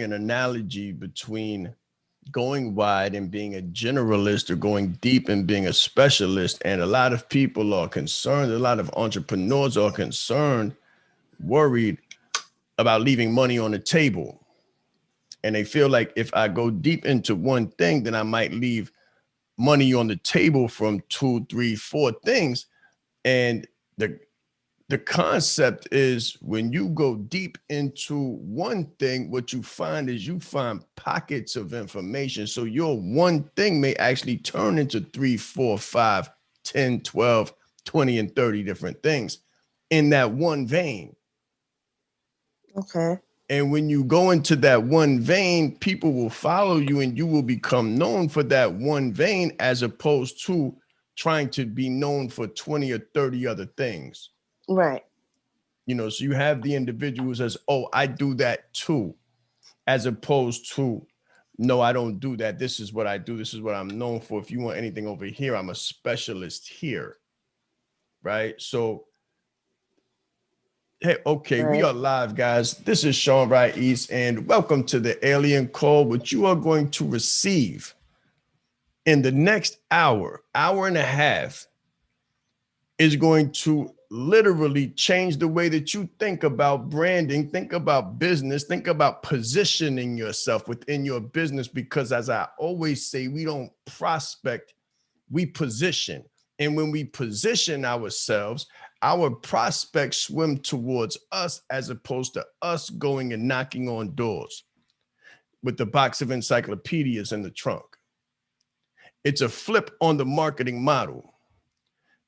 drawing an analogy between going wide and being a generalist or going deep and being a specialist. And a lot of people are concerned, a lot of entrepreneurs are concerned, worried about leaving money on the table. And they feel like if I go deep into one thing, then I might leave money on the table from 2, 3, 4 things. And the concept is when you go deep into one thing, what you find is you find pockets of information. So your one thing may actually turn into 3, 4, 5, 10, 12, 20, and 30 different things in that one vein. Okay. And when you go into that one vein, people will follow you and you will become known for that one vein as opposed to trying to be known for 20 or 30 other things. Right. You know, so you have the individuals as, oh, I do that too, as opposed to, no, I don't do that. This is what I do. This is what I'm known for. If you want anything over here, I'm a specialist here. Right. So, hey, okay, we Right. are live, guys. This is Sean Wright East, and welcome to the Alien Call, which you are going to receive in the next hour and a half is going to literally change the way that you think about branding, think about business, think about positioning yourself within your business. Because as I always say, we don't prospect, we position. And when we position ourselves, our prospects swim towards us as opposed to us going and knocking on doors with the box of encyclopedias in the trunk. It's a flip on the marketing model.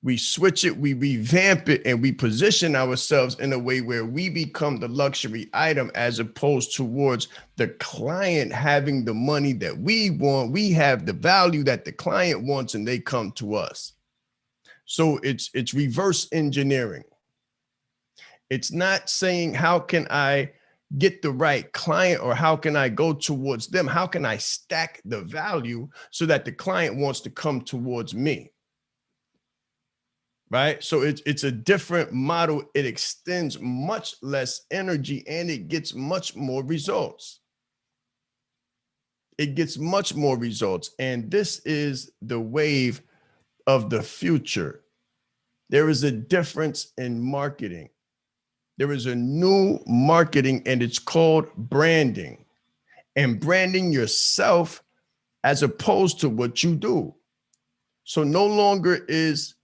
We switch it, we revamp it, and we position ourselves in a way where we become the luxury item as opposed towards the client having the money that we want. We have the value that the client wants, and they come to us. So it's reverse engineering. It's not saying, how can I get the right client or how can I go towards them? How can I stack the value so that the client wants to come towards me? Right? So it's a different model. It extends much less energy and it gets much more results. It gets much more results. And this is the wave of the future. There is a difference in marketing. There is a new marketing and it's called branding, and branding yourself as opposed to what you do. So no longer is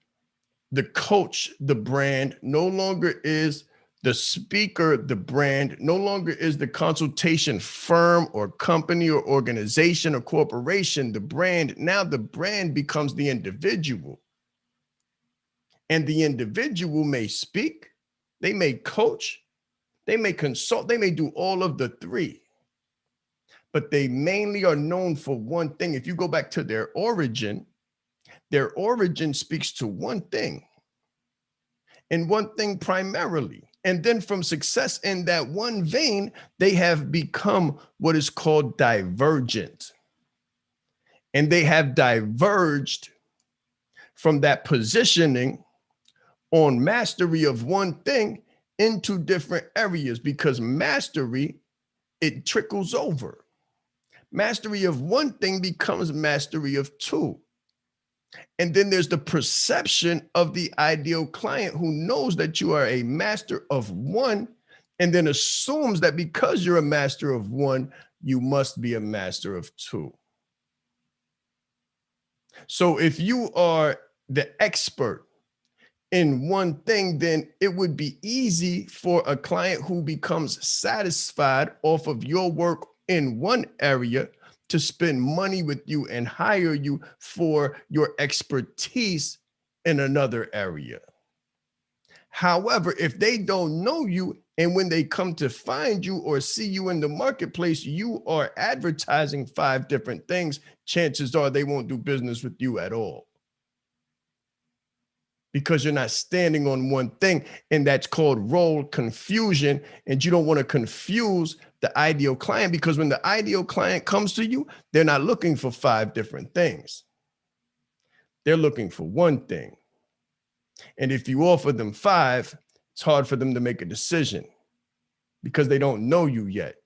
the coach the brand, no longer is the speaker the brand, no longer is the consultation firm or company or organization or corporation the brand. Now the brand becomes the individual. And the individual may speak, they may coach, they may consult, they may do all of the three. But they mainly are known for one thing. If you go back to their origin speaks to one thing, and one thing primarily. And then from success in that one vein, they have become what is called divergent. And they have diverged from that positioning on mastery of one thing into different areas, because mastery, it trickles over. Mastery of one thing becomes mastery of two. And then there's the perception of the ideal client who knows that you are a master of one and then assumes that because you're a master of one, you must be a master of two. So if you are the expert in one thing, then it would be easy for a client who becomes satisfied off of your work in one area to spend money with you and hire you for your expertise in another area. However, if they don't know you, and when they come to find you or see you in the marketplace, you are advertising 5 different things, chances are they won't do business with you at all. Because you're not standing on one thing, and that's called role confusion. And you don't want to confuse the ideal client, because when the ideal client comes to you, they're not looking for 5 different things. They're looking for one thing. And if you offer them 5, it's hard for them to make a decision because they don't know you yet.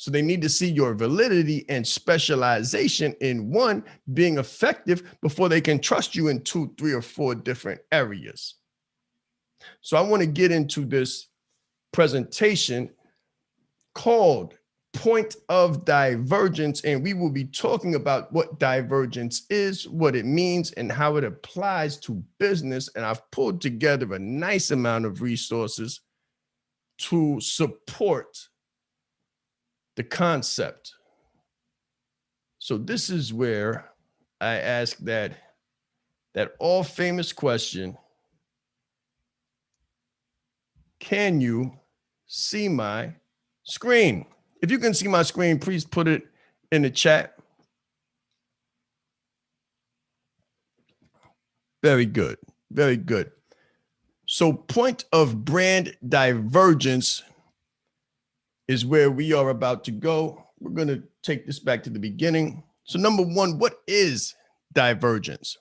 So they need to see your validity and specialization in one being effective before they can trust you in 2, 3, or 4 different areas. So I want to get into this presentation called Point of Divergence, and we will be talking about what divergence is, what it means, and how it applies to business. And I've pulled together a nice amount of resources to support the concept. So this is where I ask that all famous question: can you see my screen? If you can see my screen, please put it in the chat. Very good. Very good. So point of brand divergence is where we are about to go. We're going to take this back to the beginning. So number one, what is divergence?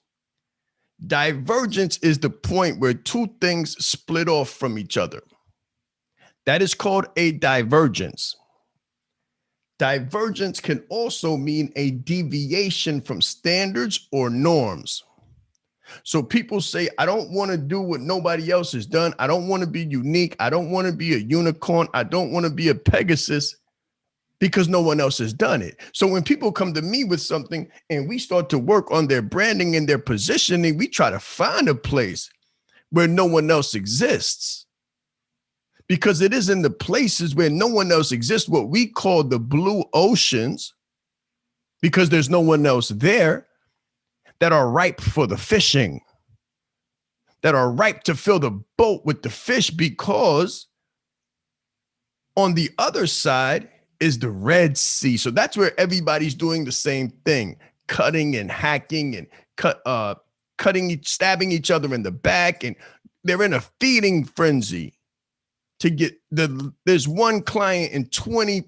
Divergence is the point where two things split off from each other. That is called a divergence. Divergence can also mean a deviation from standards or norms. So people say, I don't want to do what nobody else has done. I don't want to be unique. I don't want to be a unicorn. I don't want to be a Pegasus because no one else has done it. So when people come to me with something and we start to work on their branding and their positioning, we try to find a place where no one else exists. Because it is in the places where no one else exists, what we call the blue oceans, because there's no one else there, that are ripe for the fishing, that are ripe to fill the boat with the fish, because on the other side is the Red Sea. So that's where everybody's doing the same thing, cutting and hacking and stabbing each other in the back. And they're in a feeding frenzy to get there's one client and 20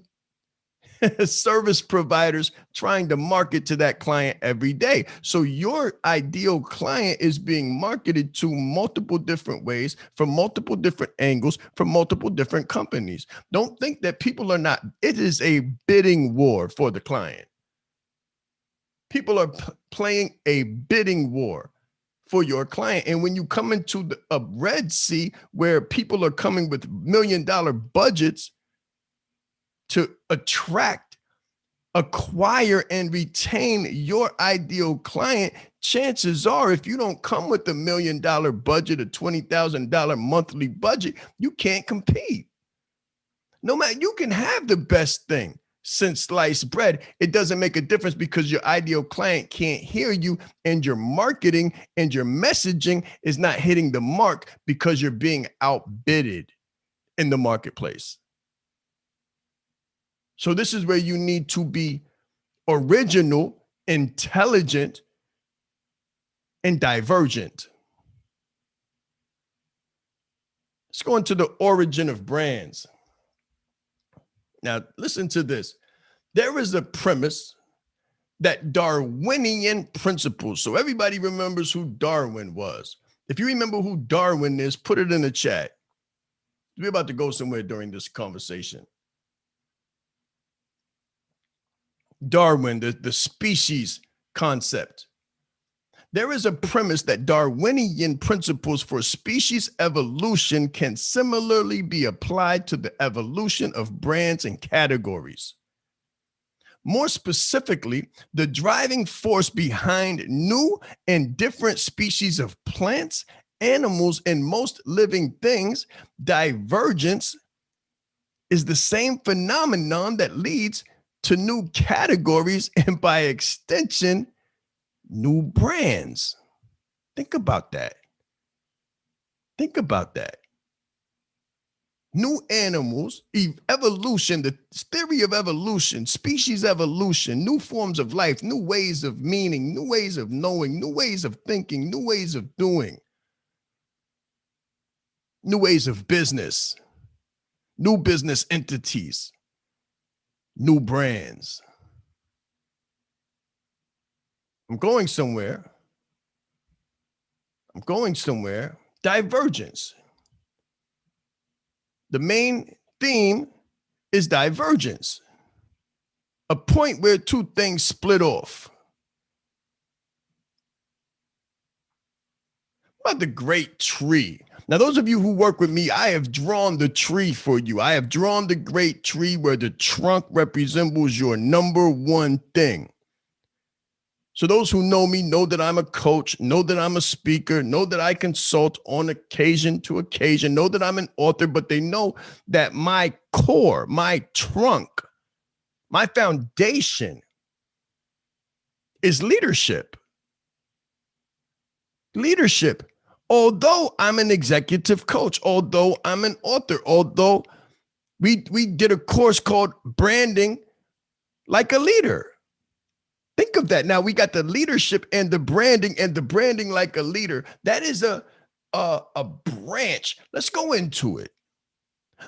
service providers trying to market to that client every day. So your ideal client is being marketed to multiple different ways, from multiple different angles, from multiple different companies. Don't think that people are not, it is a bidding war for the client. People are playing a bidding war for your client. And when you come into a Red Sea where people are coming with $1 million budgets to attract, acquire, and retain your ideal client, chances are, if you don't come with $1 million budget, a $20,000 monthly budget, you can't compete. No matter, you can have the best thing since sliced bread. It doesn't make a difference because your ideal client can't hear you, and your marketing and your messaging is not hitting the mark because you're being outbidded in the marketplace. So this is where you need to be original, intelligent, and divergent. Let's go into the origin of brands. Now, listen to this. There is a premise that Darwinian principles. So everybody remembers who Darwin was. If you remember who Darwin is, put it in the chat. We're about to go somewhere during this conversation. Darwin, the species concept. There is a premise that Darwinian principles for species evolution can similarly be applied to the evolution of brands and categories. More specifically, the driving force behind new and different species of plants, animals, and most living things, divergence, is the same phenomenon that leads to new categories and, by extension, new brands. Think about that. Think about that. New animals, evolution, the theory of evolution, species evolution, new forms of life, new ways of meaning, new ways of knowing, new ways of thinking, new ways of doing, new ways of business, new business entities, new brands. I'm going somewhere. Divergence. The main theme is divergence. a point where two things split off. What about the great tree? Now, those of you who work with me, I have drawn the tree for you. I have drawn the great tree where the trunk resembles your number one thing. So those who know me know that I'm a coach, know that I'm a speaker, know that I consult on occasion to occasion, know that I'm an author, but they know that my core, my trunk, my foundation is leadership. Leadership. Although I'm an executive coach, although I'm an author, although we did a course called Branding Like a Leader. Think of that. Now we got the leadership and the branding like a leader. That is a branch. Let's go into it.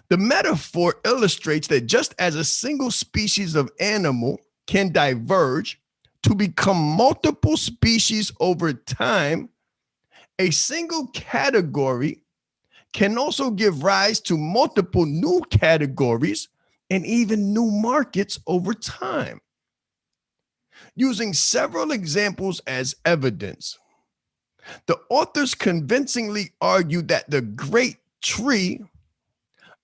The metaphor illustrates that just as a single species of animal can diverge to become multiple species over time, a single category can also give rise to multiple new categories and even new markets over time. Using several examples as evidence, the authors convincingly argue that the great tree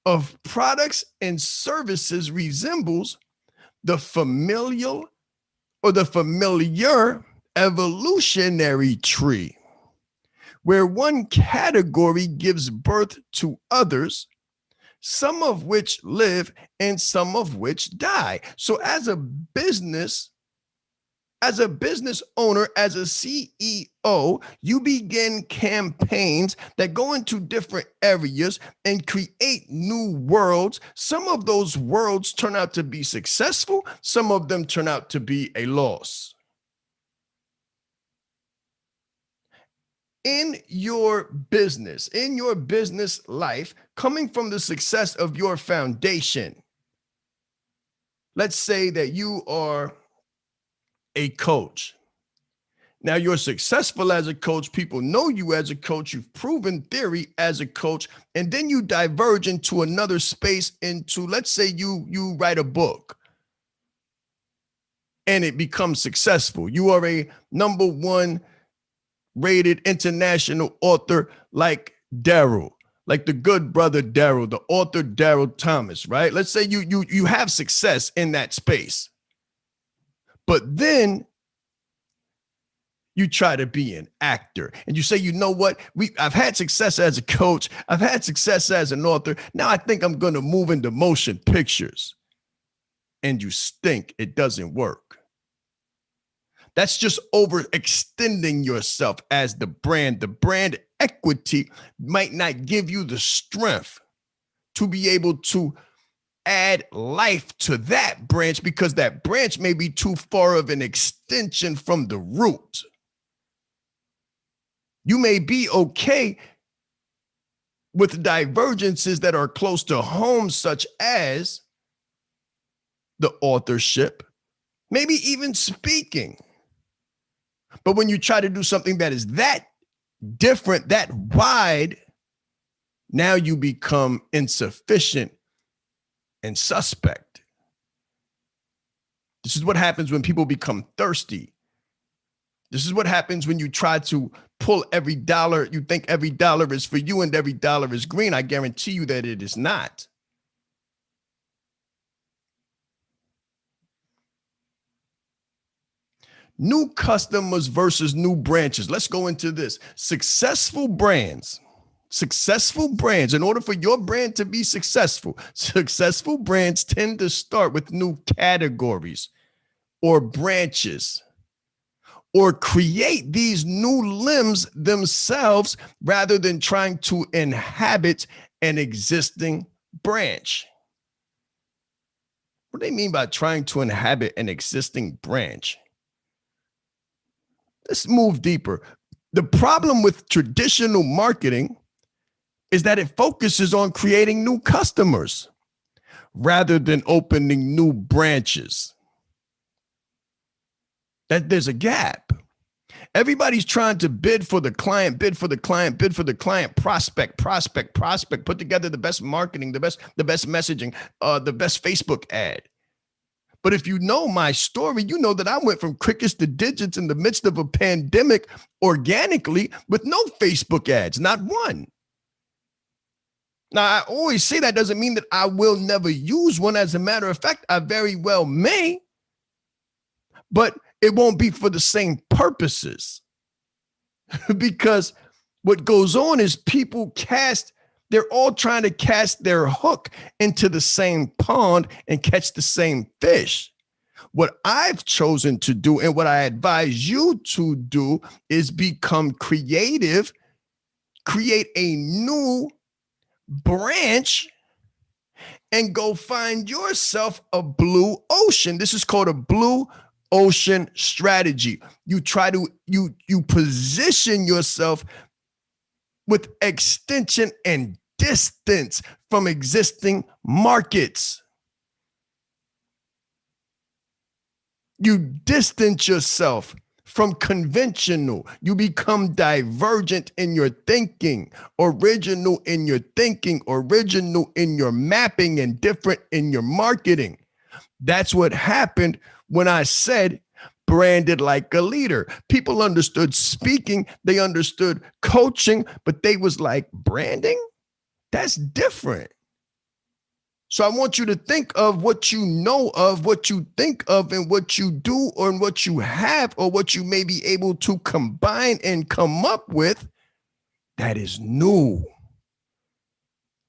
of products and services resembles the familiar evolutionary tree, where one category gives birth to others, some of which live and some of which die. So as a business owner, as a CEO, you begin campaigns that go into different areas and create new worlds. Some of those worlds turn out to be successful. Some of them turn out to be a loss. In your business life, coming from the success of your foundation, let's say that you are a coach. Now you're successful as a coach. People know you as a coach. You've proven theory as a coach. And then you diverge into another space into, let's say you write a book and it becomes successful. You are a number one rated international author like Daryl, like the good brother Daryl, the author Daryl Thomas, right? Let's say you have success in that space. But then you try to be an actor and you say, you know what? I've had success as a coach. I've had success as an author. Now I think I'm going to move into motion pictures. And you stink. It doesn't work. That's just overextending yourself as the brand. The brand equity might not give you the strength to be able to add life to that branch because that branch may be too far of an extension from the root. You may be okay with divergences that are close to home, such as the authorship, maybe even speaking. But when you try to do something that is that different, that wide, now you become insufficient and suspect. This is what happens when people become thirsty. This is what happens when you try to pull every dollar. You think every dollar is for you and every dollar is green. I guarantee you that it is not. New customers versus new branches. Let's go into this. Successful brands, in order for your brand to be successful brands tend to start with new categories or branches, or create these new limbs themselves rather than trying to inhabit an existing branch. What do they mean by trying to inhabit an existing branch? Let's move deeper. The problem with traditional marketing is that it focuses on creating new customers rather than opening new branches. That there's a gap. Everybody's trying to bid for the client, prospect, put together the best marketing, the best messaging, the best Facebook ad. But if you know my story, you know that I went from crickets to digits in the midst of a pandemic organically with no Facebook ads, not one. Now, I always say that doesn't mean that I will never use one. As a matter of fact, I very well may, but it won't be for the same purposes. Because what goes on is they're all trying to cast their hook into the same pond and catch the same fish. What I've chosen to do and what I advise you to do is become creative, create a new branch, and go find yourself a blue ocean. This is called a blue ocean strategy. You position yourself with extension and distance from existing markets. You distance yourself from conventional. You become divergent in your thinking, original in your thinking, original in your mapping, and different in your marketing. That's what happened when I said branded like a leader. People understood speaking, they understood coaching, but they was like, branding? That's different. So I want you to think of what you know of, what you think of, and what you do, or what you have, or what you may be able to combine and come up with that is new.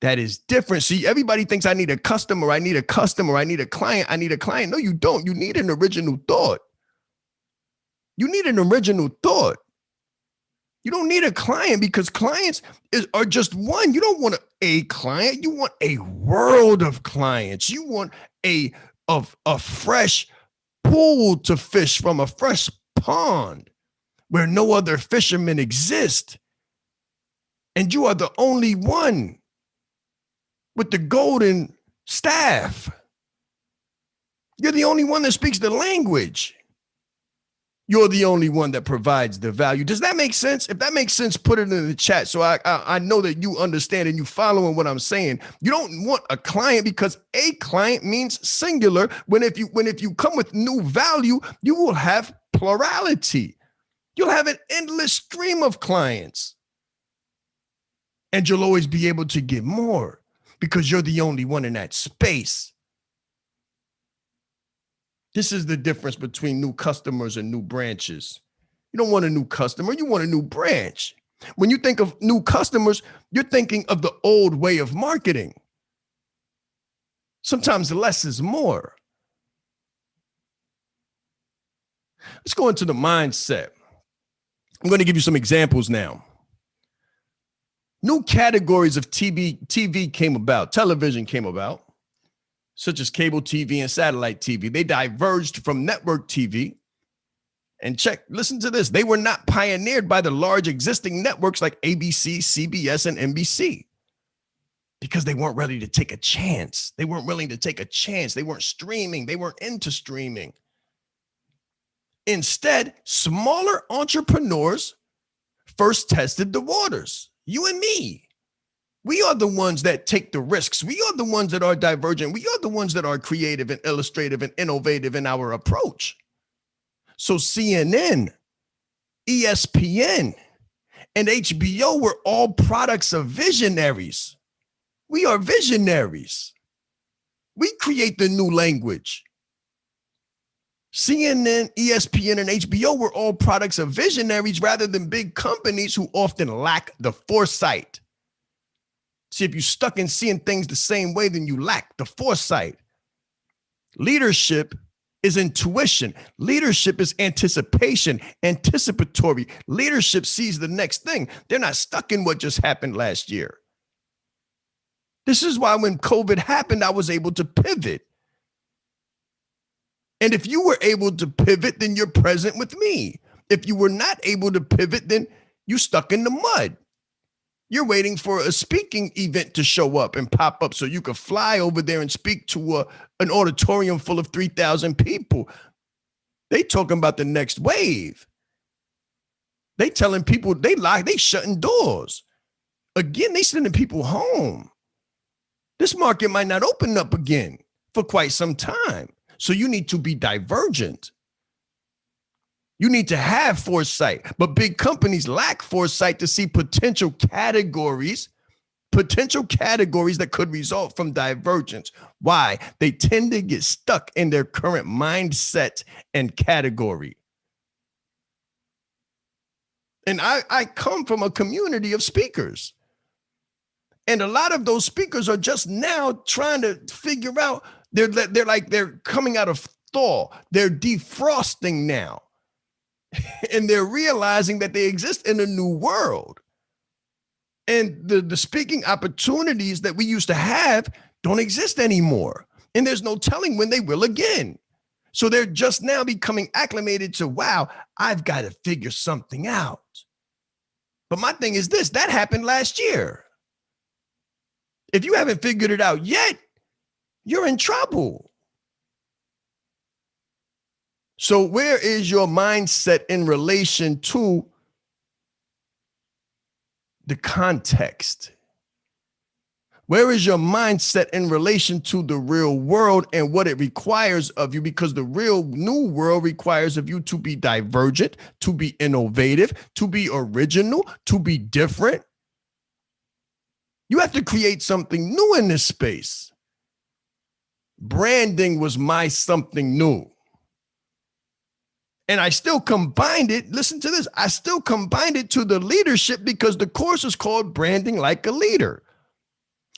That is different. See, everybody thinks I need a customer, I need a customer, I need a client, I need a client. No, you don't. You need an original thought. You need an original thought. You don't need a client, because clients are just one. You don't want a client. You want a world of clients. You want a fresh pool to fish from, a fresh pond where no other fishermen exist. And you are the only one with the golden staff. You're the only one that speaks the language. You're the only one that provides the value. Does that make sense? If that makes sense, put it in the chat so I know that you understand and you following what I'm saying. You don't want a client, because a client means singular. When if you come with new value, you will have plurality. You'll have an endless stream of clients. And you'll always be able to get more because you're the only one in that space. This is the difference between new customers and new branches. You don't want a new customer, you want a new branch. When you think of new customers, you're thinking of the old way of marketing. Sometimes less is more. Let's go into the mindset. I'm going to give you some examples now. New categories of TV came about, television came about, such as cable TV and satellite TV. They diverged from network TV. And listen to this. They were not pioneered by the large existing networks like ABC, CBS, and NBC because they weren't ready to take a chance. They weren't willing to take a chance. They weren't streaming. They weren't into streaming. Instead, smaller entrepreneurs first tested the waters. You and me. We are the ones that take the risks. We are the ones that are divergent. We are the ones that are creative and illustrative and innovative in our approach. So CNN, ESPN, and HBO were all products of visionaries. We are visionaries. We create the new language. CNN, ESPN, and HBO were all products of visionaries rather than big companies who often lack the foresight. See, if you're stuck in seeing things the same way, then you lack the foresight. Leadership is intuition. Leadership is anticipation, anticipatory. Leadership sees the next thing. They're not stuck in what just happened last year. This is why when COVID happened, I was able to pivot. And if you were able to pivot, then you're present with me. If you were not able to pivot, then you're stuck in the mud. You're waiting for a speaking event to show up and pop up so you could fly over there and speak to an auditorium full of 3,000 people. They talking about the next wave. They telling people they shutting doors. Again, they sending people home. This market might not open up again for quite some time. So you need to be divergent. You need to have foresight, but big companies lack foresight to see potential categories that could result from divergence. Why? They tend to get stuck in their current mindset and category. And I come from a community of speakers. And a lot of those speakers are just now trying to figure out, they're coming out of thaw. They're defrosting now. And they're realizing that they exist in a new world. And the speaking opportunities that we used to have don't exist anymore. And there's no telling when they will again. So they're just now becoming acclimated to, wow, I've got to figure something out. But my thing is this, that happened last year. If you haven't figured it out yet, you're in trouble. So where is your mindset in relation to the context? Where is your mindset in relation to the real world and what it requires of you? Because the real new world requires of you to be divergent, to be innovative, to be original, to be different. You have to create something new in this space. Branding was my something new. And I still combined it. Listen to this. I still combined it to the leadership because the course is called Branding Like a Leader.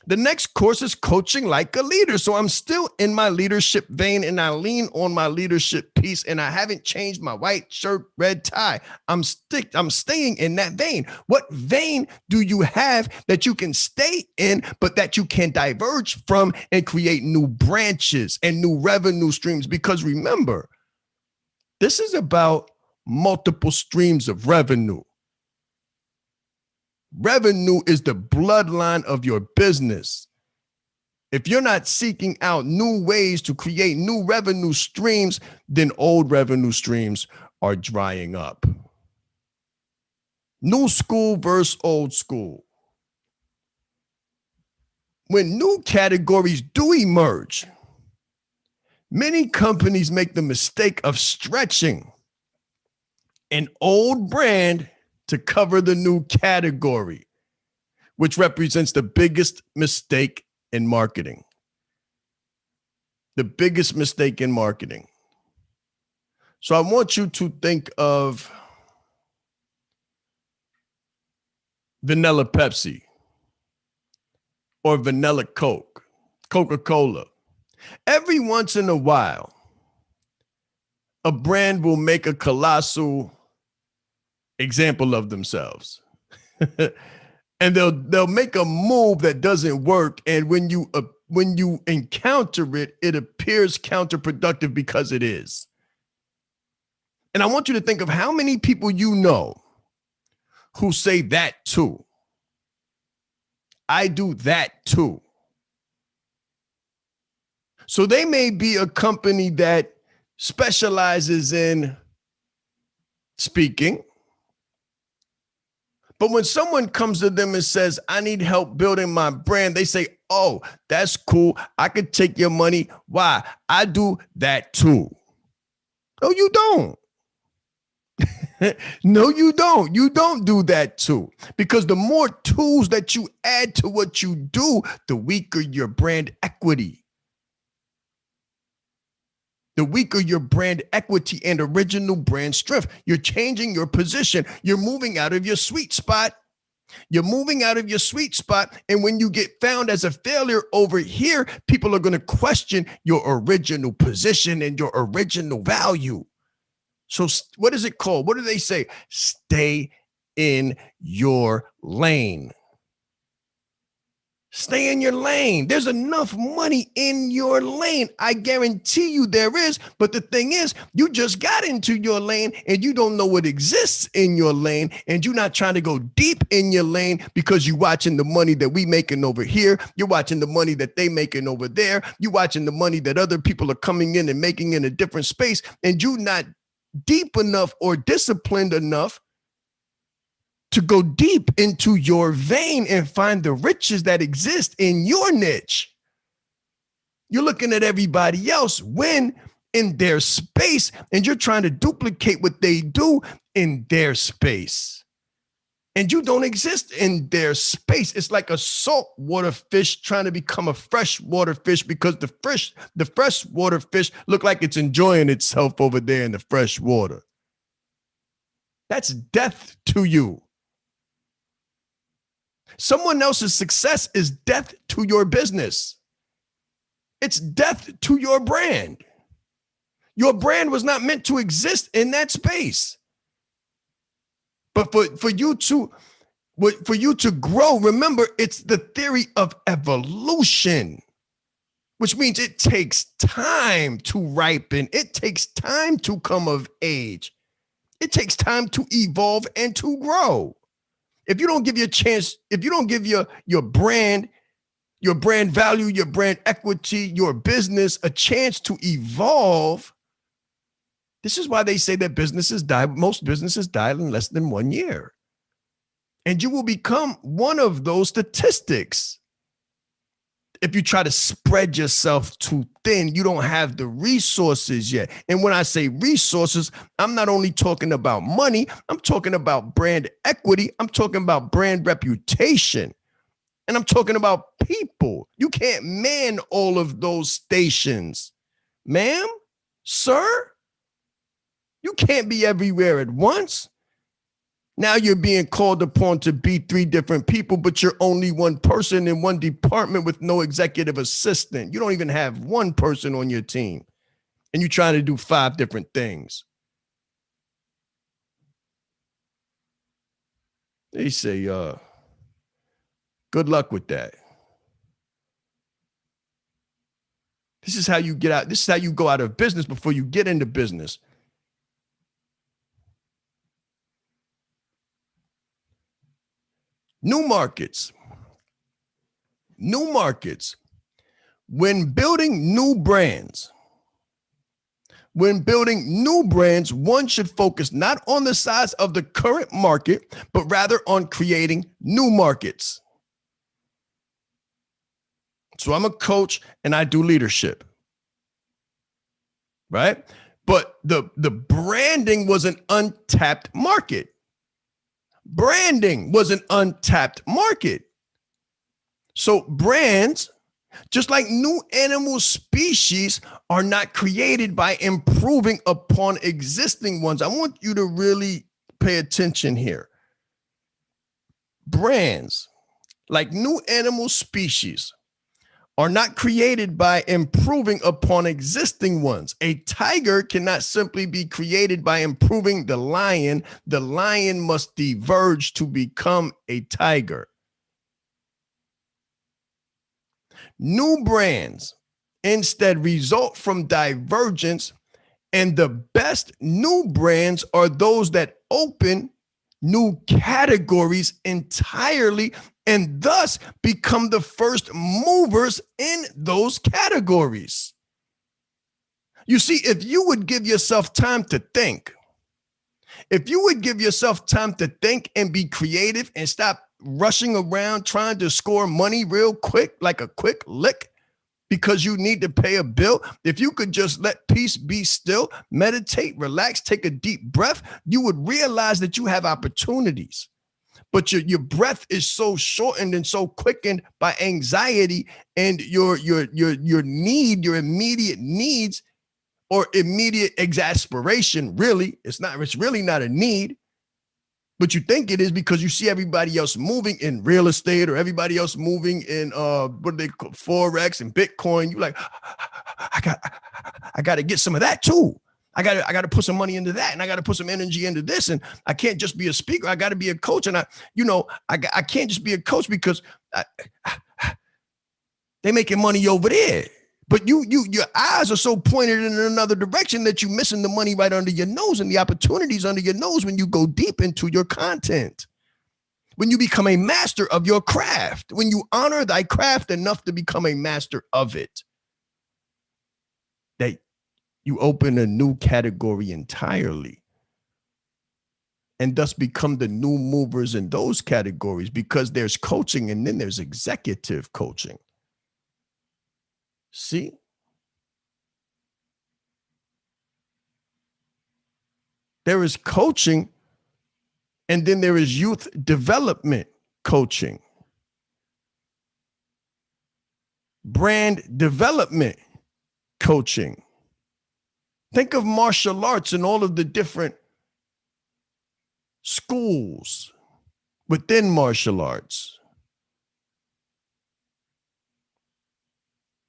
The next course is Coaching Like a Leader. So I'm still in my leadership vein and I lean on my leadership piece and I haven't changed my white shirt, red tie. I'm staying in that vein. What vein do you have that you can stay in, but that you can diverge from and create new branches and new revenue streams? Because remember, this is about multiple streams of revenue. Revenue is the bloodline of your business. If you're not seeking out new ways to create new revenue streams, then old revenue streams are drying up. New school versus old school. When new categories do emerge, many companies make the mistake of stretching an old brand to cover the new category, which represents the biggest mistake in marketing. The biggest mistake in marketing. So I want you to think of vanilla Pepsi or vanilla Coke, Coca-Cola. Every once in a while, a brand will make a colossal example of themselves. And they'll make a move that doesn't work. And when you encounter it, it appears counterproductive because it is. And I want you to think of how many people you know who say that too. I do that too. So they may be a company that specializes in speaking. But when someone comes to them and says, I need help building my brand, they say, oh, that's cool. I could take your money. Why? I do that too. No, you don't. No, you don't. You don't do that too. Because the more tools that you add to what you do, the weaker your brand equity. The weaker your brand equity and original brand strength. You're changing your position. You're moving out of your sweet spot. You're moving out of your sweet spot. And when you get found as a failure over here, people are going to question your original position and your original value. So what is it called? What do they say? Stay in your lane. Stay in your lane. There's enough money in your lane. I guarantee you there is. But the thing is, you just got into your lane and you don't know what exists in your lane. And you're not trying to go deep in your lane because you're watching the money that we making over here. You're watching the money that they making over there. You're watching the money that other people are coming in and making in a different space. And you're not deep enough or disciplined enough to go deep into your vein and find the riches that exist in your niche. You're looking at everybody else. When in their space, and you're trying to duplicate what they do in their space. And you don't exist in their space. It's like a saltwater fish trying to become a freshwater fish because the freshwater fish look like it's enjoying itself over there in the fresh water. That's death to you. Someone else's success is death to your business. It's death to your brand. Your brand was not meant to exist in that space. But for you to grow, remember, it's the theory of evolution, which means it takes time to ripen. It takes time to come of age. It takes time to evolve and to grow. If you don't give your chance, if you don't give your brand value, your brand equity, your business a chance to evolve, this is why they say that most businesses die in less than 1 year. And you will become one of those statistics. If you try to spread yourself too thin, you don't have the resources yet. And when I say resources, I'm not only talking about money, I'm talking about brand equity, I'm talking about brand reputation, and I'm talking about people. You can't man all of those stations. Ma'am, sir, you can't be everywhere at once. Now you're being called upon to be 3 different people, but you're only one person in one department with no executive assistant. You don't even have one person on your team, and you're trying to do 5 different things. They say, good luck with that. This is how you get out. This is how you go out of business before you get into business. New markets. When building new brands, one should focus not on the size of the current market, but rather on creating new markets. So I'm a coach and I do leadership, right? But the branding was an untapped market. Branding was an untapped market. So brands, just like new animal species, are not created by improving upon existing ones. I want you to really pay attention here. Brands, like new animal species, are not created by improving upon existing ones. A tiger cannot simply be created by improving the lion. The lion must diverge to become a tiger. New brands instead result from divergence, and the best new brands are those that open new categories entirely and thus become the first movers in those categories. You see, if you would give yourself time to think, and be creative and stop rushing around trying to score money real quick, like a quick lick, because you need to pay a bill, if you could just let peace be still, meditate, relax, take a deep breath, you would realize that you have opportunities. But your breath is so shortened and so quickened by anxiety and your immediate needs or immediate exasperation. Really, it's really not a need, but you think it is because you see everybody else moving in real estate or everybody else moving in what they call Forex and Bitcoin. You like, I got to get some of that too. I got to put some money into that, and I got to put some energy into this, and I can't just be a speaker. I got to be a coach, and I can't just be a coach because they're making money over there. But your eyes are so pointed in another direction that you're missing the money right under your nose and the opportunities under your nose when you go deep into your content. When you become a master of your craft, when you honor thy craft enough to become a master of it, that you open a new category entirely and thus become the new movers in those categories, because there's coaching and then there's executive coaching. See? There is coaching, and then there is youth development coaching, brand development coaching. Think of martial arts and all of the different schools within martial arts.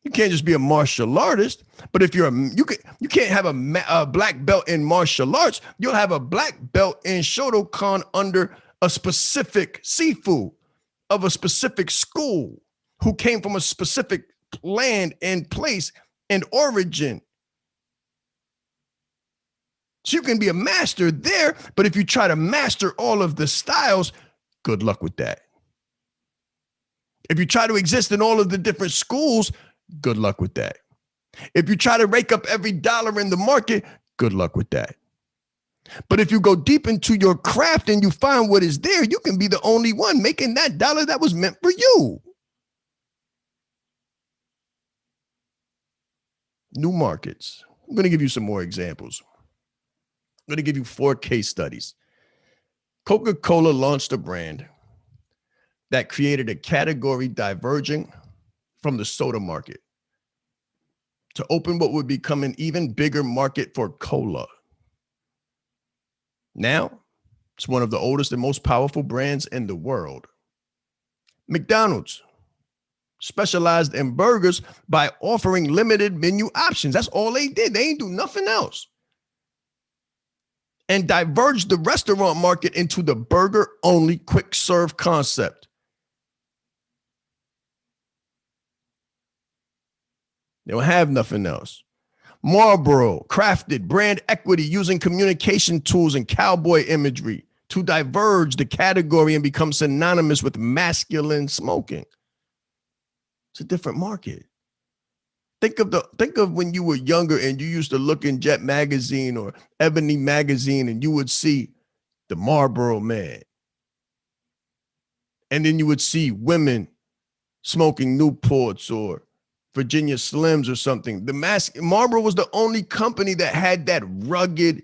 You can't just be a martial artist, but if you're you can't have a black belt in martial arts. You'll have a black belt in Shotokan under a specific sifu of a specific school who came from a specific land and place and origin. So you can be a master there, but if you try to master all of the styles, good luck with that. If you try to exist in all of the different schools, good luck with that. If you try to rake up every dollar in the market, good luck with that. But if you go deep into your craft and you find what is there, you can be the only one making that dollar that was meant for you. New markets. I'm going to give you some more examples. I'm going to give you 4 case studies. Coca-Cola launched a brand that created a category diverging from the soda market to open what would become an even bigger market for cola. Now, it's one of the oldest and most powerful brands in the world. McDonald's specialized in burgers by offering limited menu options. That's all they did. They ain't do nothing else. And diverged the restaurant market into the burger-only quick serve concept. They don't have nothing else. Marlboro crafted brand equity using communication tools and cowboy imagery to diverge the category and become synonymous with masculine smoking. It's a different market. Think of when you were younger and you used to look in Jet magazine or Ebony magazine and you would see the Marlboro man. And then you would see women smoking Newports or Virginia Slims or something. Marlboro was the only company that had that rugged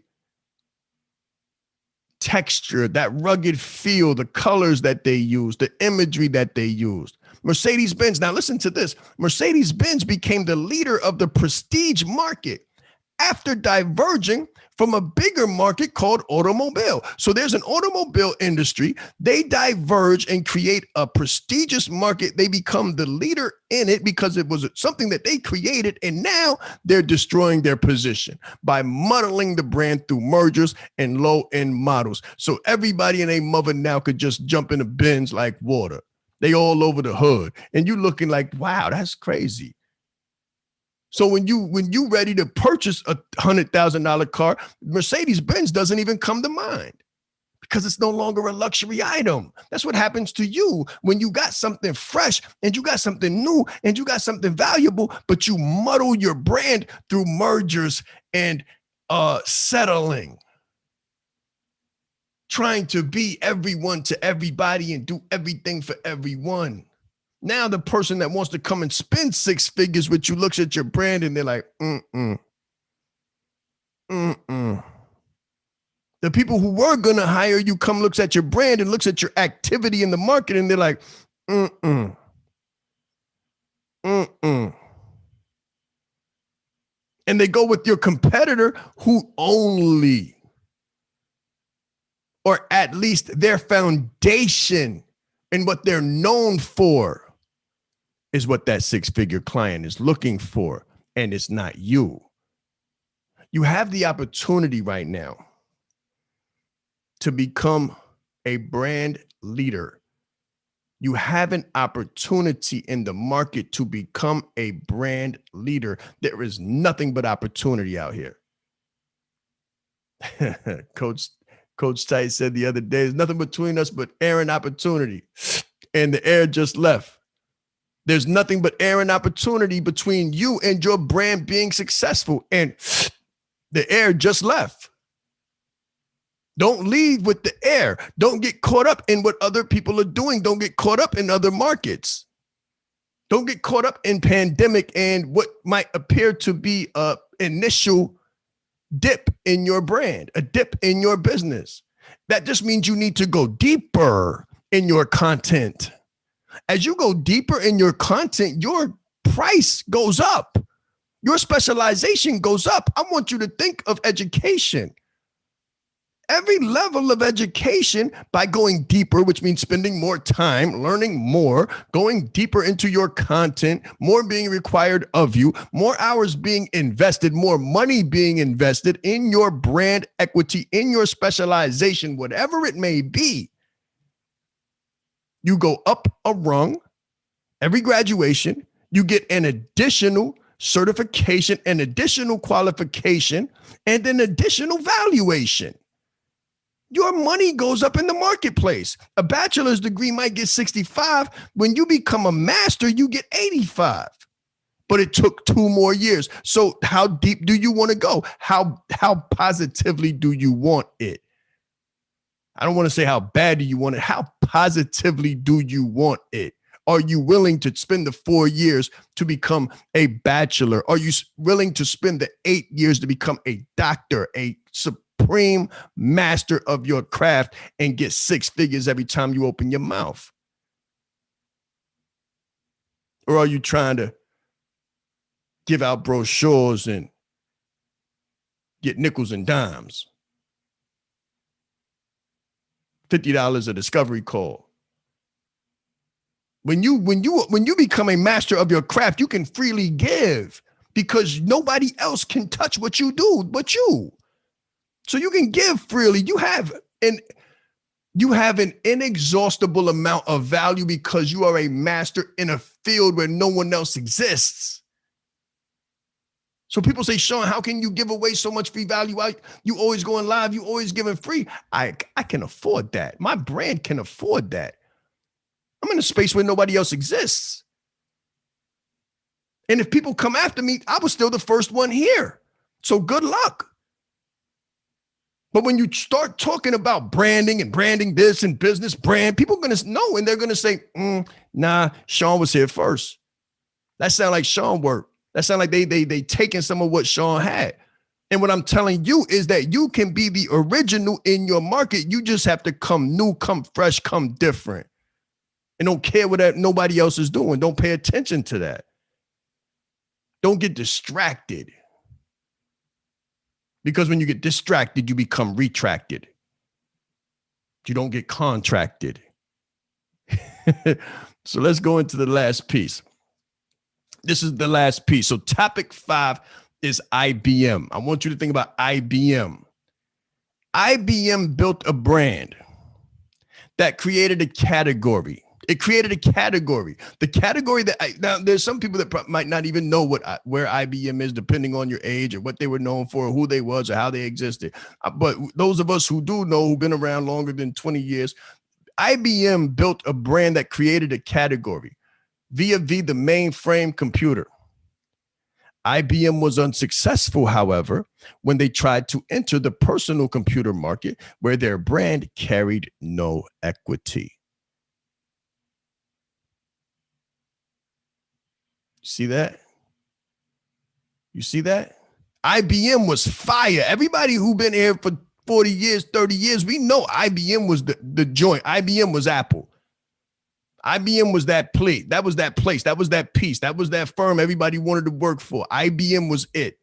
texture, that rugged feel, the colors that they used, the imagery that they used. Mercedes-Benz, now listen to this. Mercedes-Benz became the leader of the prestige market after diverging from a bigger market called automobile. So there's an automobile industry. They diverge and create a prestigious market. They become the leader in it because it was something that they created. And now they're destroying their position by muddling the brand through mergers and low-end models. So everybody and their mother now could just jump in the bins like water. They all over the hood. And you looking like, wow, that's crazy. So when you ready to purchase a $100,000 car, Mercedes-Benz doesn't even come to mind because it's no longer a luxury item. That's what happens to you when you got something fresh and you got something new and you got something valuable, but you muddle your brand through mergers and settling. Trying to be everyone to everybody and do everything for everyone. Now the person that wants to come and spend 6 figures with you looks at your brand and they're like, The people who were going to hire you come looks at your brand and looks at your activity in the market and they're like, And they go with your competitor who only, or at least their foundation and what they're known for is what that 6-figure client is looking for, and it's not you. You have the opportunity right now to become a brand leader. You have an opportunity in the market to become a brand leader. There is nothing but opportunity out here. Coach Tight said the other day, there's nothing between us but air and opportunity. And the air just left. There's nothing but air and opportunity between you and your brand being successful. And the air just left. Don't leave with the air. Don't get caught up in what other people are doing. Don't get caught up in other markets. Don't get caught up in pandemic and what might appear to be a initial dip in your brand, a dip in your business. That just means you need to go deeper in your content. As you go deeper in your content, your price goes up. Your specialization goes up. I want you to think of education. Every level of education, by going deeper, which means spending more time, learning more, going deeper into your content, more being required of you, more hours being invested, more money being invested in your brand equity, in your specialization, whatever it may be. You go up a rung. Every graduation, you get an additional certification, an additional qualification, and an additional valuation. Your money goes up in the marketplace. A bachelor's degree might get 65. When you become a master, you get 85. But it took 2 more years. So how deep do you want to go? How positively do you want it? I don't want to say how bad do you want it. How positively do you want it? Are you willing to spend the 4 years to become a bachelor? Are you willing to spend the 8 years to become a doctor, a supreme master of your craft, and get 6 figures every time you open your mouth? Or are you trying to give out brochures and get nickels and dimes? $50 a discovery call. When you become a master of your craft, you can freely give because nobody else can touch what you do but you. So you can give freely. You have an inexhaustible amount of value because you are a master in a field where no one else exists. So people say, Sean, how can you give away so much free value? You always going live. You always giving free. I can afford that. My brand can afford that. I'm in a space where nobody else exists. And if people come after me, I was still the first one here. So good luck. But when you start talking about branding and branding this and business brand, people are going to know, and they're going to say, nah, Sean was here first. That sounds like Sean work. That sounds like they taking some of what Sean had. And what I'm telling you is that you can be the original in your market. You just have to come new, come fresh, come different. And don't care what nobody else is doing. Don't pay attention to that. Don't get distracted. Because when you get distracted, you become retracted. You don't get contracted. So let's go into the last piece. This is the last piece. So topic 5 is IBM. I want you to think about IBM. IBM built a brand that created a category. It created a category. The category that now there's some people that might not even know where IBM is, depending on your age or what they were known for, or who they was, or how they existed. But those of us who do know, who've been around longer than 20 years, IBM built a brand that created a category via the mainframe computer. IBM was unsuccessful, however, when they tried to enter the personal computer market, where their brand carried no equity. See that? You see that? IBM was fire. Everybody who been here for 40 years, 30 years, we know IBM was the joint. IBM was Apple. IBM was that plate. That was that place. That was that piece. That was that firm everybody wanted to work for. IBM was it.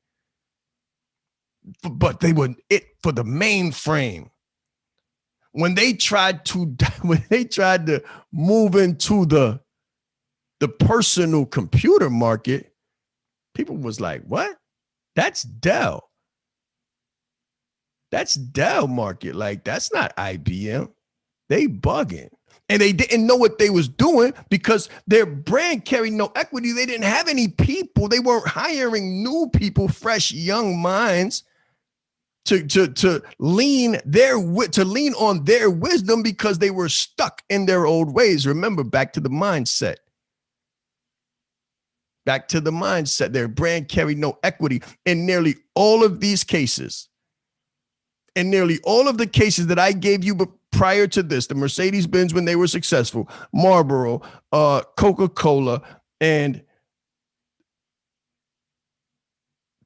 But they were it for the mainframe. When they tried to move into the personal computer market, people was like, what? That's Dell. That's Dell market. Like, that's not IBM. They bugging. And they didn't know what they was doing because their brand carried no equity. They didn't have any people. They weren't hiring new people, fresh young minds to lean on their wisdom because they were stuck in their old ways. Remember, back to the mindset. Back to the mindset. Their brand carried no equity. In nearly all of these cases, in nearly all of the cases that I gave you prior to this, the Mercedes-Benz when they were successful, Marlboro, Coca-Cola, and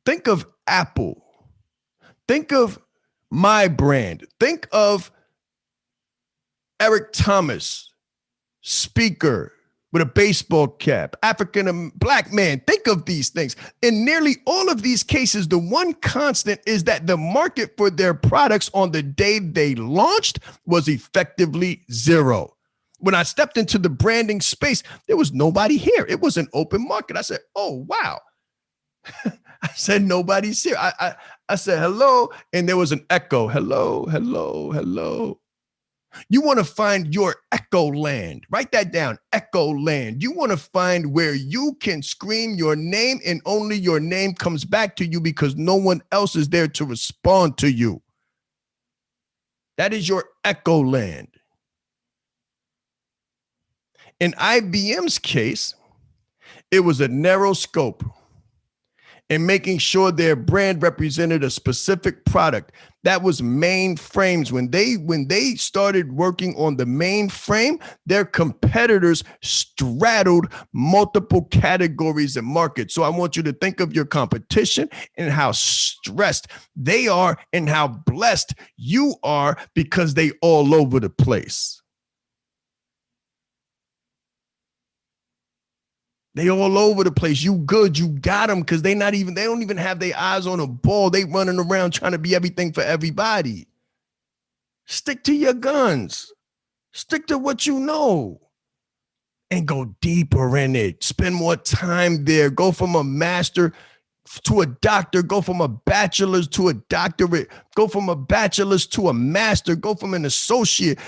think of Apple. Think of my brand. Think of Eric Thomas, speaker with a baseball cap, African black man. Think of these things. In nearly all of these cases, the one constant is that the market for their products on the day they launched was effectively zero. When I stepped into the branding space, there was nobody here. It was an open market. I said, oh, wow. I said, nobody's here. I said, hello. And there was an echo. Hello, hello, hello. You want to find your echo land. Write that down. Echo land. You want to find where you can scream your name and only your name comes back to you because no one else is there to respond to you. That is your echo land. In IBM's case, it was a narrow scope and making sure their brand represented a specific product. That was mainframes. When they started working on the mainframe, their competitors straddled multiple categories and markets. So I want you to think of your competition and how stressed they are and how blessed you are because they all over the place. They all over the place. You good, you got them because they don't even have their eyes on a ball. They running around trying to be everything for everybody. Stick to your guns. Stick to what you know. And go deeper in it. Spend more time there. Go from a master to a doctor. Go from a bachelor's to a doctorate. Go from a bachelor's to a master. Go from an associate.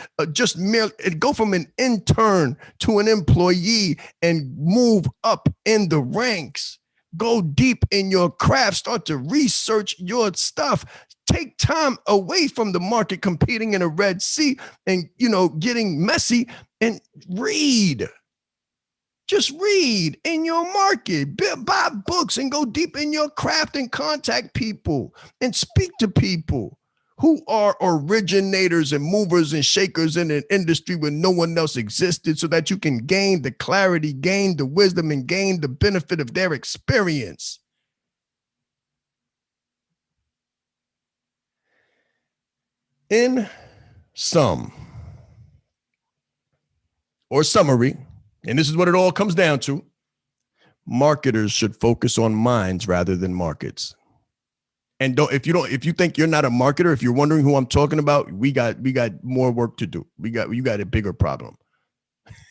Go from an intern to an employee and move up in the ranks. Go deep in your craft. Start to research your stuff. Take time away from the market competing in a Red Sea and, getting messy and read. Just read in your market, buy books and go deep in your craft and contact people and speak to people who are originators and movers and shakers in an industry where no one else existed so that you can gain the clarity, gain the wisdom, and gain the benefit of their experience. In sum, or summary, and this is what it all comes down to, marketers should focus on minds rather than markets. And if you think you're not a marketer, if you're wondering who I'm talking about, we got more work to do. You got a bigger problem.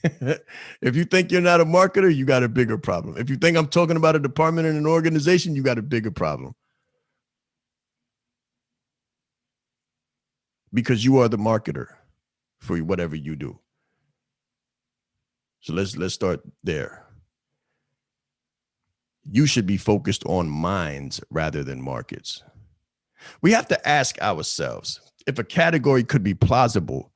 If you think you're not a marketer, you got a bigger problem. If you think I'm talking about a department in an organization, you got a bigger problem. Because you are the marketer for whatever you do. So let's start there. You should be focused on minds rather than markets. We have to ask ourselves if a category could be plausible,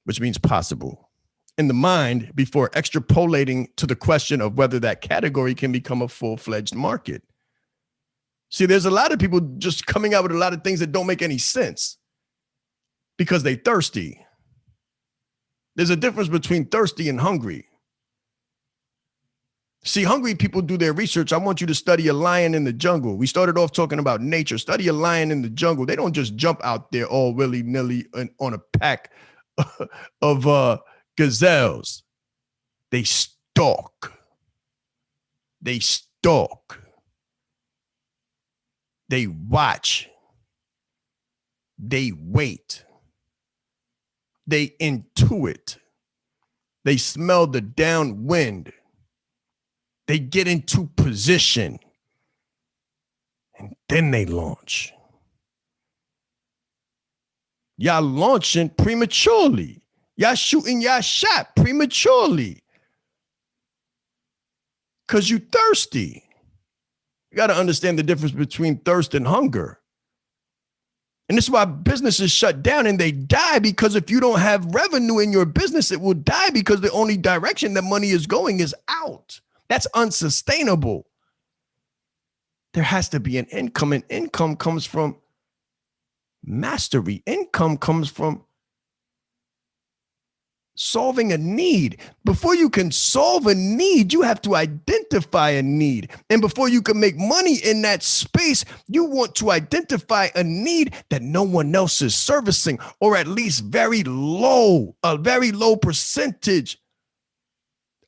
which means possible, in the mind before extrapolating to the question of whether that category can become a full-fledged market. See, there's a lot of people just coming out with a lot of things that don't make any sense because they're thirsty. There's a difference between thirsty and hungry. See, hungry people do their research. I want you to study a lion in the jungle. We started off talking about nature. Study a lion in the jungle. They don't just jump out there all willy-nilly on a pack of gazelles. They stalk. They stalk. They watch. They wait. They intuit. They smell the downwind. They get into position and then they launch. Y'all launching prematurely. Y'all shooting y'all shot prematurely because you thirsty. You got to understand the difference between thirst and hunger. And this is why businesses shut down and they die, because if you don't have revenue in your business, it will die because the only direction that money is going is out. That's unsustainable. There has to be an income, and income comes from mastery. Income comes from solving a need. Before you can solve a need, you have to identify a need. And before you can make money in that space, you want to identify a need that no one else is servicing, or at least a very low percentage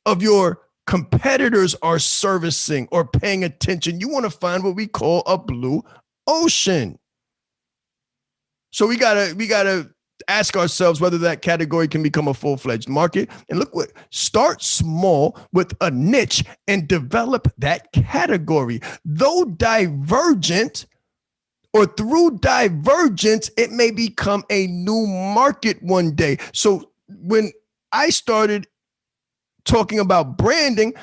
of your competitors are servicing or paying attention. You want to find what we call a blue ocean. So we gotta ask ourselves whether that category can become a full-fledged market. And start small with a niche and develop that category. Though divergent, or through divergence, it may become a new market one day. So when I started talking about branding,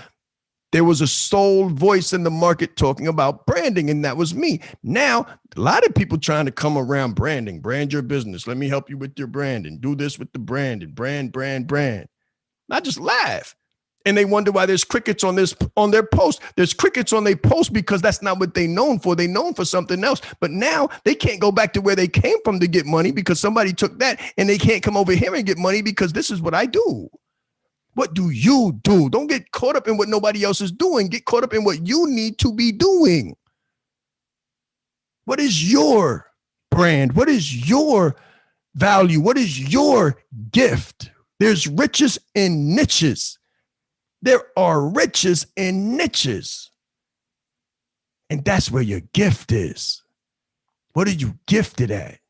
there was a sole voice in the market talking about branding, and that was me. Now, a lot of people trying to come around branding, brand your business. Let me help you with your branding. Do this with the branding, brand. I just laugh. And they wonder why there's crickets on their post. There's crickets on their post because that's not what they're known for. They're known for something else. But now they can't go back to where they came from to get money because somebody took that, and they can't come over here and get money because this is what I do. What do you do? Don't get caught up in what nobody else is doing. Get caught up in what you need to be doing. What is your brand? What is your value? What is your gift? There's riches in niches. There are riches in niches. And that's where your gift is. What are you gifted at?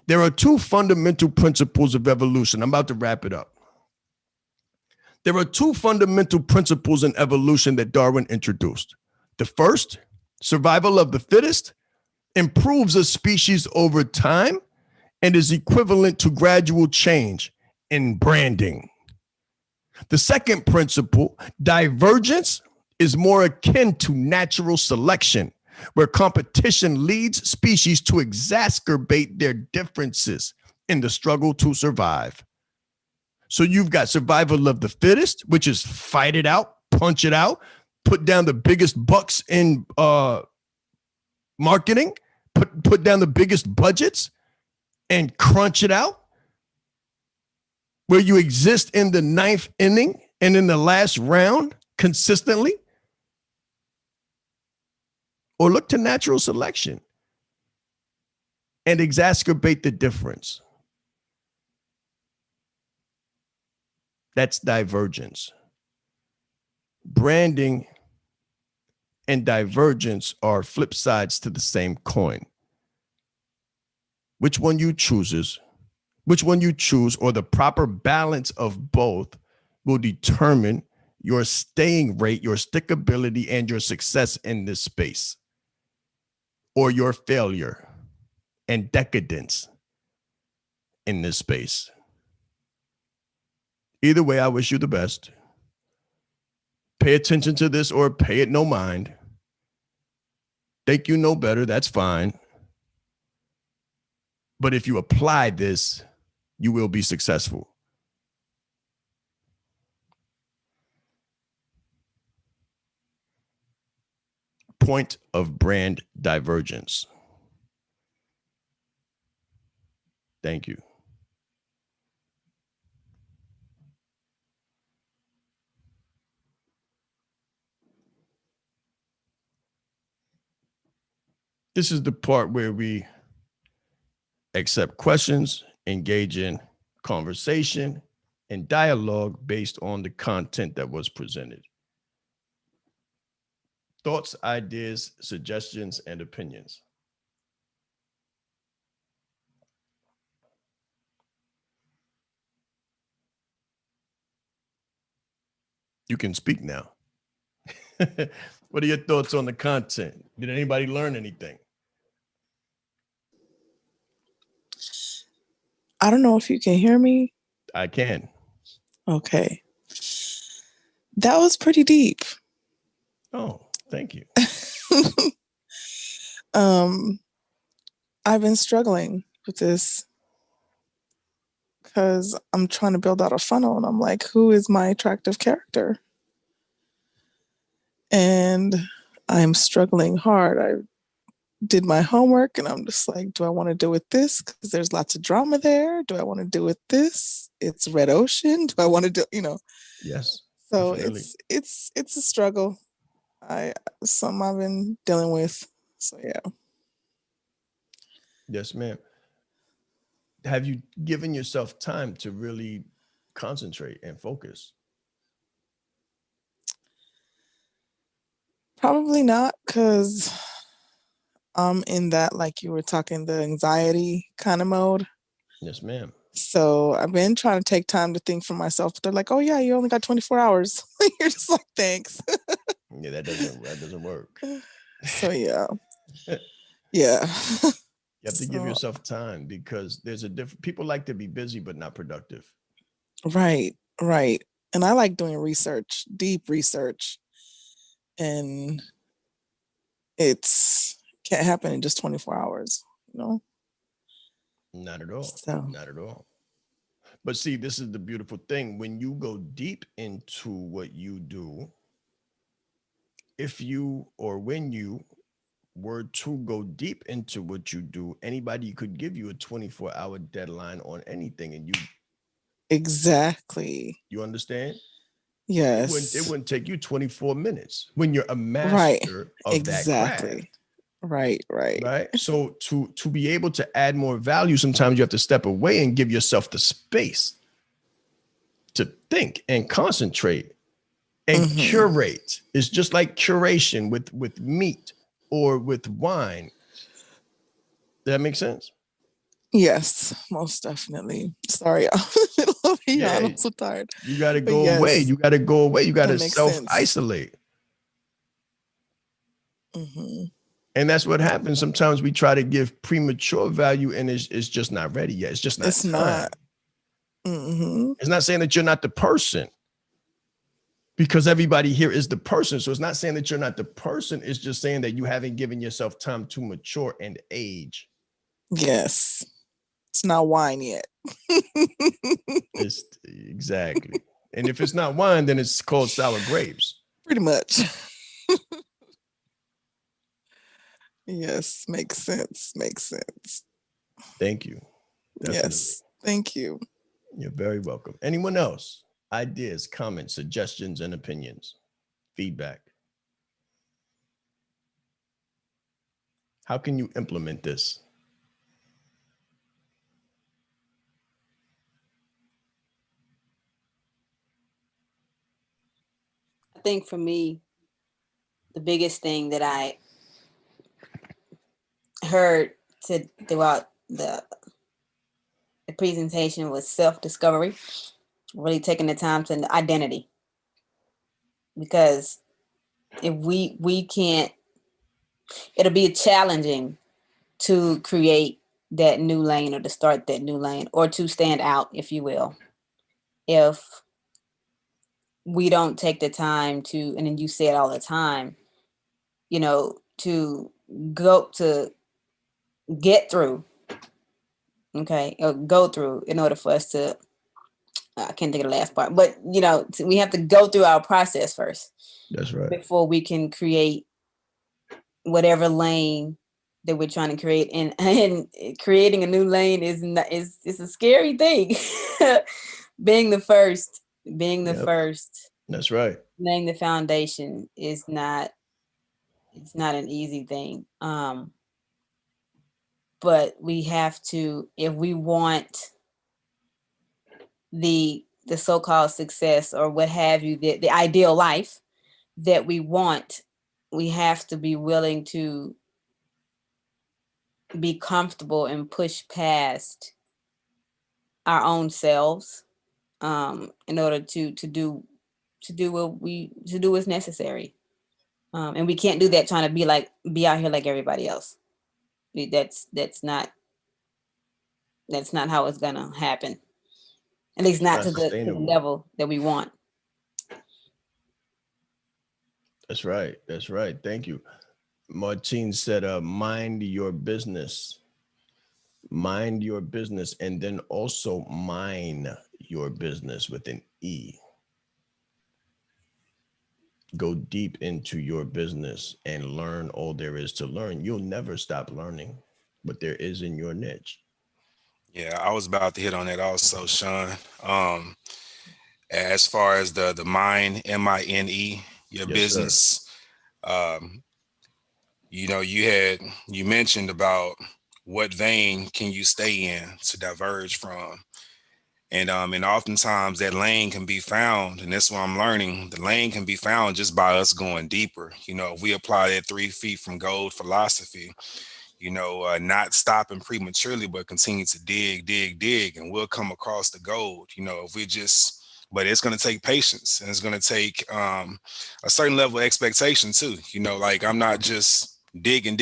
There are two fundamental principles of evolution. I'm about to wrap it up. There are two fundamental principles in evolution that Darwin introduced. The first, survival of the fittest, improves a species over time and is equivalent to gradual change in branding. The second principle, divergence, is more akin to natural selection, where competition leads species to exacerbate their differences in the struggle to survive. So you've got survival of the fittest, which is fight it out, punch it out, put down the biggest bucks in marketing, put down the biggest budgets and crunch it out, where you exist in the ninth inning and in the last round consistently. Or look to natural selection and exacerbate the difference. That's divergence. Branding and divergence are flip sides to the same coin. Which one you choose, or the proper balance of both will determine your staying rate, your stickability, and your success in this space, or your failure and decadence in this space. Either way, I wish you the best. Pay attention to this or pay it no mind. Think you know better, that's fine. But if you apply this, you will be successful. Point of brand divergence. Thank you. This is the part where we accept questions, engage in conversation and dialogue based on the content that was presented. Thoughts, ideas, suggestions, and opinions. You can speak now. What are your thoughts on the content? Did anybody learn anything? I don't know if you can hear me. I can. Okay. That was pretty deep. Oh, thank you. I've been struggling with this because I'm trying to build out a funnel and I'm like, who is my attractive character? And I'm struggling hard. did my homework and I'm just like, do I want to deal with this? Because there's lots of drama there. Do I want to deal with this? It's red ocean. Do I want to do, Yes, So definitely. it's a struggle. I Something I've been dealing with. So yeah. Yes, ma'am. Have you given yourself time to really concentrate and focus? Probably not, because I'm in that, like you were talking, the anxiety kind of mode. Yes, ma'am. So I've been trying to take time to think for myself, but they're like, "Oh yeah, you only got 24 hours." You're just like, "Thanks." Yeah, that doesn't work. So yeah, You yeah. have to give So yourself time because there's a different people like to be busy but not productive. right, right. And I like doing research, deep research, and it's can't happen in just 24 hours, you know? Not at all. So Not at all. But see, this is the beautiful thing. When you go deep into what you do, if you or when you were to go deep into what you do, anybody could give you a 24-hour deadline on anything and exactly. you understand? It Yes. wouldn't take you 24 minutes when you're a Right. master of that Exactly. craft, Right, right. right? So to be able to add more value, sometimes you have to step away and give yourself the space to think and concentrate and Hmm. curate. It's just like curation with meat or with wine. Does that make sense? Yes, most definitely. Sorry, I'm in the middle of a yawn. Yeah, I'm so tired. you got to But go away. yes, You got to go away. You got that to makes self sense. isolate. Hmm. And that's what happens. Sometimes we try to give premature value and it's just not ready yet. It's just not It's not. time. Hmm. It's not saying that you're not the person because everybody here is the person. So it's not saying that you're not the person. It's just saying that you haven't given yourself time to mature and age. Yes. It's not wine yet. It's exactly. And if it's not wine, then it's called sour grapes. Pretty much. Yes, makes sense. Makes sense. Thank you. Definitely. Yes. Thank you. You're very welcome. Anyone else? Ideas, comments, suggestions, and opinions, feedback. How can you implement this? I think for me, the biggest thing that I heard throughout the presentation was self-discovery, really taking the time to identity. Because if we can't, it'll be challenging to create that new lane or to start that new lane or to stand out, if you will, if we don't take the time to, and then you say it all the time, to go to get through, okay, or go through in order for us to, I can't think of the last part, but we have to go through our process first That's right. before we can create whatever lane that we're trying to create. And creating a new lane is not, is a scary thing. being the first, being the Yep. first, That's right. laying the foundation is not, it's not an easy thing. But we have to, if we want the so-called success or what have you, the ideal life that we want, we have to be willing to be comfortable and push past our own selves, in order to do what's necessary. And we can't do that trying to be out here like everybody else. That's not how it's gonna happen. At least It's not not to the sustainable. level that we want. That's right. That's right. Thank you. Martine said, mind your business. Mind your business. And then also mine your business with an E. go deep into your business and learn all there is to learn. You'll never stop learning what there is in your niche. Yeah, I was about to hit on that also, Sean. Um, as far as the mine, MINE, your Yes, sir. business, um, you mentioned about what vein can you stay in to diverge from. And oftentimes that lane can be found, and that's what I'm learning. The lane can be found just by us going deeper. If we apply that 3 feet from gold philosophy, not stopping prematurely, but continue to dig, and we'll come across the gold. If we just, but it's going to take patience, and it's going to take a certain level of expectation too. Like I'm not just digging,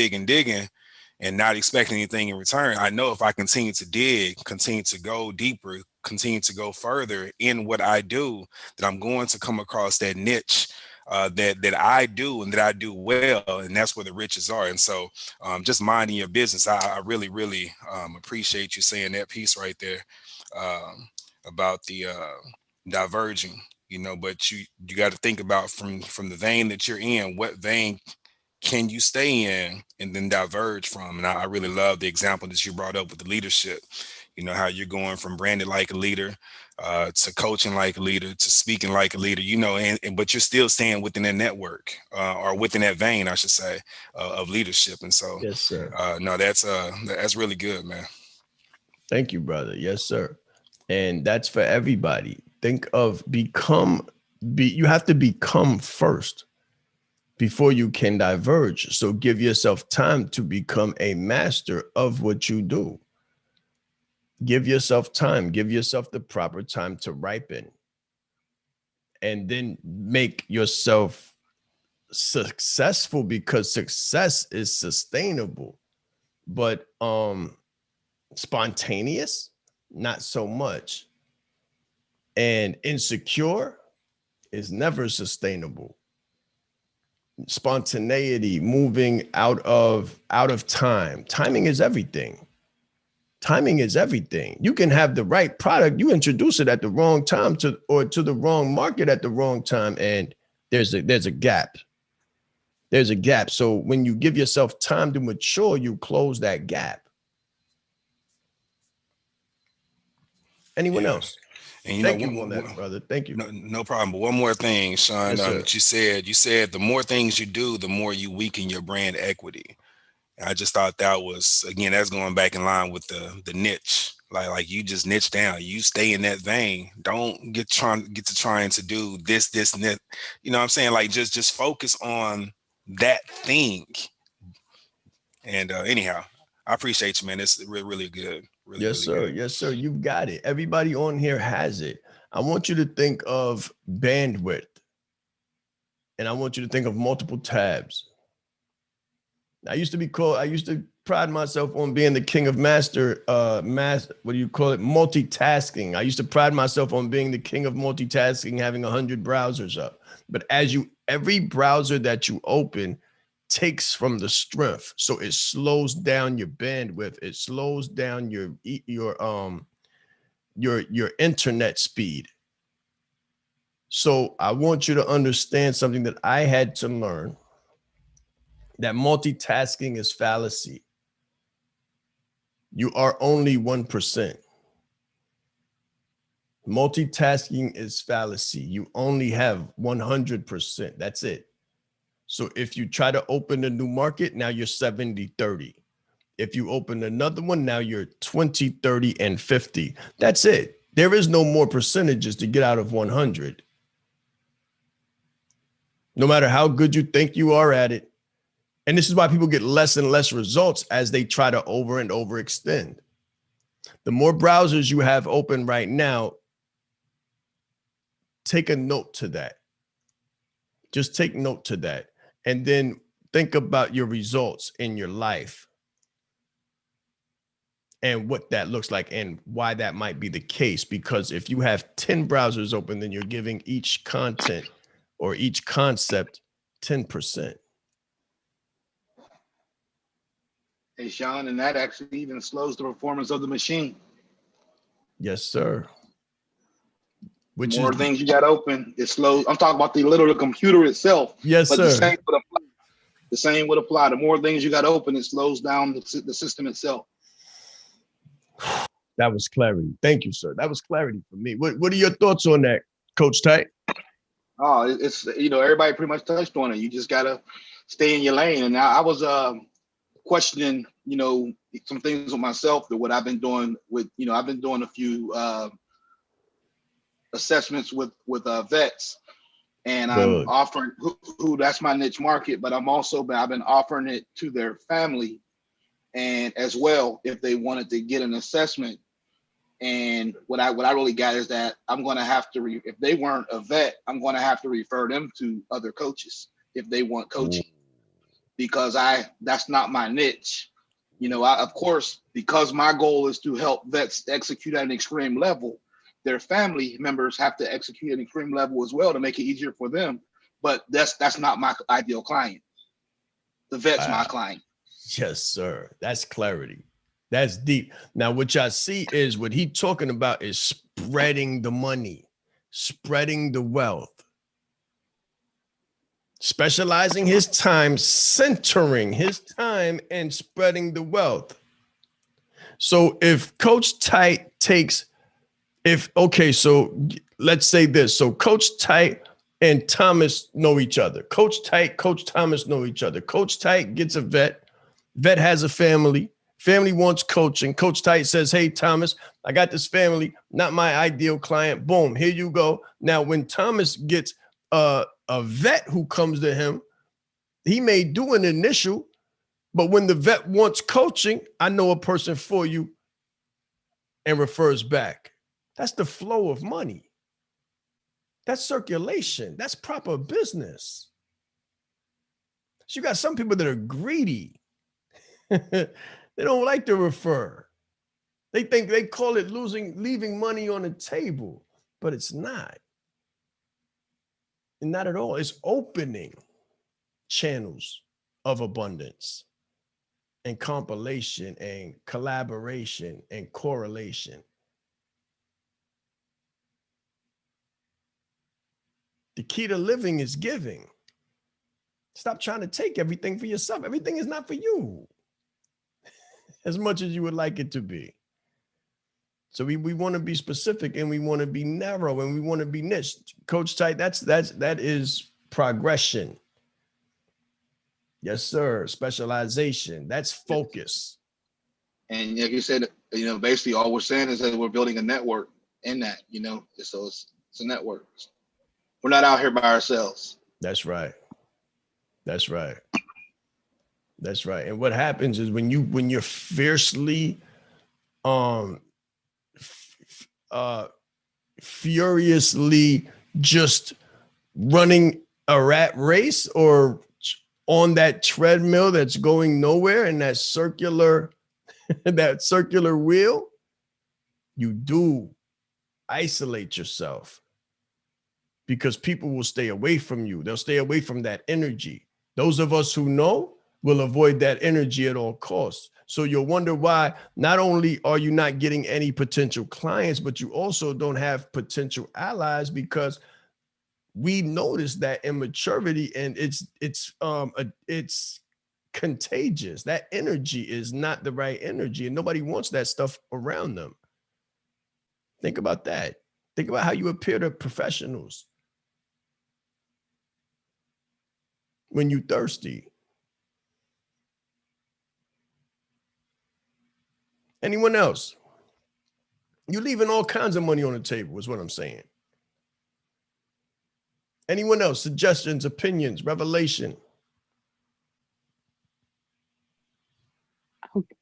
and not expecting anything in return. I know if I continue to dig, continue to go deeper, continue to go further in what I do, that I'm going to come across that niche that I do and that I do well, and that's where the riches are. And so, just minding your business, I really, really appreciate you saying that piece right there about the diverging. But you got to think about from the vein that you're in, what vein can you stay in and then diverge from? And I really love the example that you brought up with the leadership. How you're going from branded like a leader to coaching like a leader to speaking like a leader, and but you're still staying within that network or within that vein, I should say, of leadership. And so, Yes, sir. no, that's really good, man. Thank you, brother. Yes, sir. And that's for everybody. Think of you have to become first before you can diverge. So give yourself time to become a master of what you do. Give yourself time, give yourself the proper time to ripen, and then make yourself successful, because success is sustainable, but spontaneous, not so much. And insecure is never sustainable. Spontaneity, moving out of time. Timing is everything. Timing is everything. You can have the right product, you introduce it at the wrong time to the wrong market at the wrong time, and there's a gap. There's a gap. So when you give yourself time to mature, you close that gap. Anyone Yeah. else? And Thank you on that, brother. Thank you. no problem. But one more thing, Sean, Yes, sir. that you said the more things you do, the more you weaken your brand equity. And I just thought that was, again, that's going back in line with the niche. Like you just niche down. You stay in that vein. Don't get to trying to do this, and that. You know what I'm saying? Like just focus on that thing. And anyhow, I appreciate you, man. It's really good. Really, Yes, really sir. good. Yes, sir. You've got it. Everybody on here has it. I want you to think of bandwidth, and I want you to think of multiple tabs. I used to pride myself on being the king of what do you call it? Multitasking. I used to pride myself on being the king of multitasking, having 100 browsers up. But every browser that you open takes from the strength. So it slows down your bandwidth. It slows down your internet speed. So I want you to understand something that I had to learn, that multitasking is fallacy. You are only 1%. Multitasking is fallacy. You only have 100%. That's it. So if you try to open a new market, now you're 70-30. If you open another one, now you're 20, 30, and 50. That's it. There is no more percentages to get out of 100. No matter how good you think you are at it. And this is why people get less and less results as they try to over and over extend. The more browsers you have open right now, take a note to that. Just take note to that. And then think about your results in your life and what that looks like and why that might be the case. Because if you have 10 browsers open, then you're giving each content or each concept 10%. Hey, Sean, and that actually even slows the performance of the machine. Yes, sir. which more is things you got open, it slows. I'm talking about the literal computer itself. yes, But sir. the same would apply. The more things you got open, it slows down the system itself. That was clarity. Thank you, sir. That was clarity for me. What are your thoughts on that, Coach Tight? Oh, it's everybody pretty much touched on it. You just gotta stay in your lane. And I was questioning, some things with myself that what I've been doing with, I've been doing a few assessments with vets, and I'm offering who that's my niche market, but I've been offering it to their family and as well if they wanted to get an assessment. And what I really got is that I'm going to have to, if they weren't a vet, I'm going to have to refer them to other coaches if they want coaching, because that's not my niche. Of course, because my goal is to help vets execute at an extreme level, their family members have to execute at an extreme level as well to make it easier for them. But that's not my ideal client. The vet's my client. Yes, sir. That's clarity. That's deep. Now, what y'all see is what he talking about is spreading the money, spreading the wealth, specializing his time, centering his time, and spreading the wealth. So if Coach Tight so let's say this. So Coach Tight and Thomas know each other. Coach Tight, Coach Thomas know each other. Coach Tight gets a vet. Vet has a family. Family wants coaching. Coach Tight says, hey, Thomas, I got this family, not my ideal client. Boom, here you go. Now, when Thomas gets a vet who comes to him, he may do an initial, but when the vet wants coaching, I know a person for you, and refers back. That's the flow of money. That's circulation. That's proper business. So you got some people that are greedy. They don't like to refer. They think they call it leaving money on the table, but it's not. And not at all. It's opening channels of abundance and compilation and collaboration and correlation. The key to living is giving. Stop trying to take everything for yourself. Everything is not for you as much as you would like it to be. So we want to be specific, and we want to be narrow, and we want to be niche. Coach Tight, that is progression. Yes, sir. Specialization. That's focus. And like you said, basically all we're saying is that we're building a network in that, so it's a network. We're not out here by ourselves. That's right. That's right. That's right. And what happens is when you're fiercely, furiously just running a rat race or on that treadmill that's going nowhere in that circular wheel, you do isolate yourself because people will stay away from you. They'll stay away from that energy. Those of us who know will avoid that energy at all costs. So you'll wonder why not only are you not getting any potential clients, but you also don't have potential allies, because we notice that immaturity, and it's contagious. That energy is not the right energy, and nobody wants that stuff around them. Think about that. Think about how you appear to professionals when you're thirsty. Anyone else? You're leaving all kinds of money on the table is what I'm saying. Anyone else? Suggestions, opinions, revelation?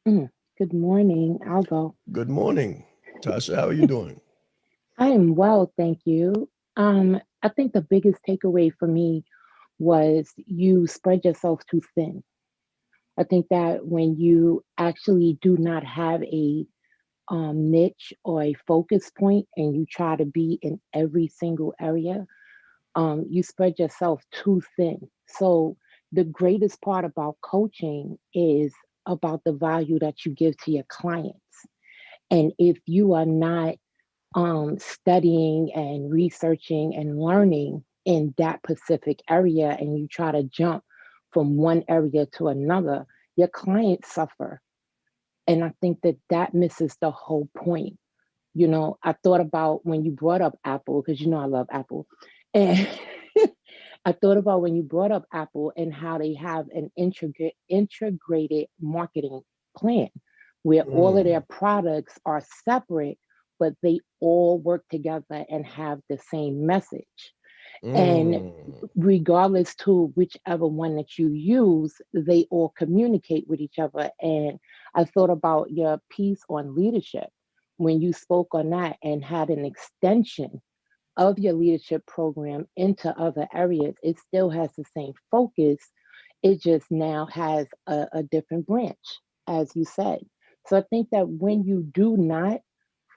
Good morning. I'll go. Good morning, Tasha. How are you doing? I am well, thank you. I think the biggest takeaway for me was you spread yourself too thin. I think that when you actually do not have a niche or a focus point and you try to be in every single area, you spread yourself too thin. So the greatest part about coaching is about the value that you give to your clients. And if you are not studying and researching and learning in that specific area, and you try to jump from one area to another, your clients suffer. And I think that that misses the whole point. You know, I thought about when you brought up Apple, because you know I love Apple. And I thought about when you brought up Apple and how they have an integrated marketing plan where all of their products are separate, but they all work together and have the same message. And regardless to whichever one that you use, they all communicate with each other. And I thought about your piece on leadership when you spoke on that and had an extension of your leadership program into other areas. It still has the same focus. It just now has a different branch, as you said. So I think that when you do not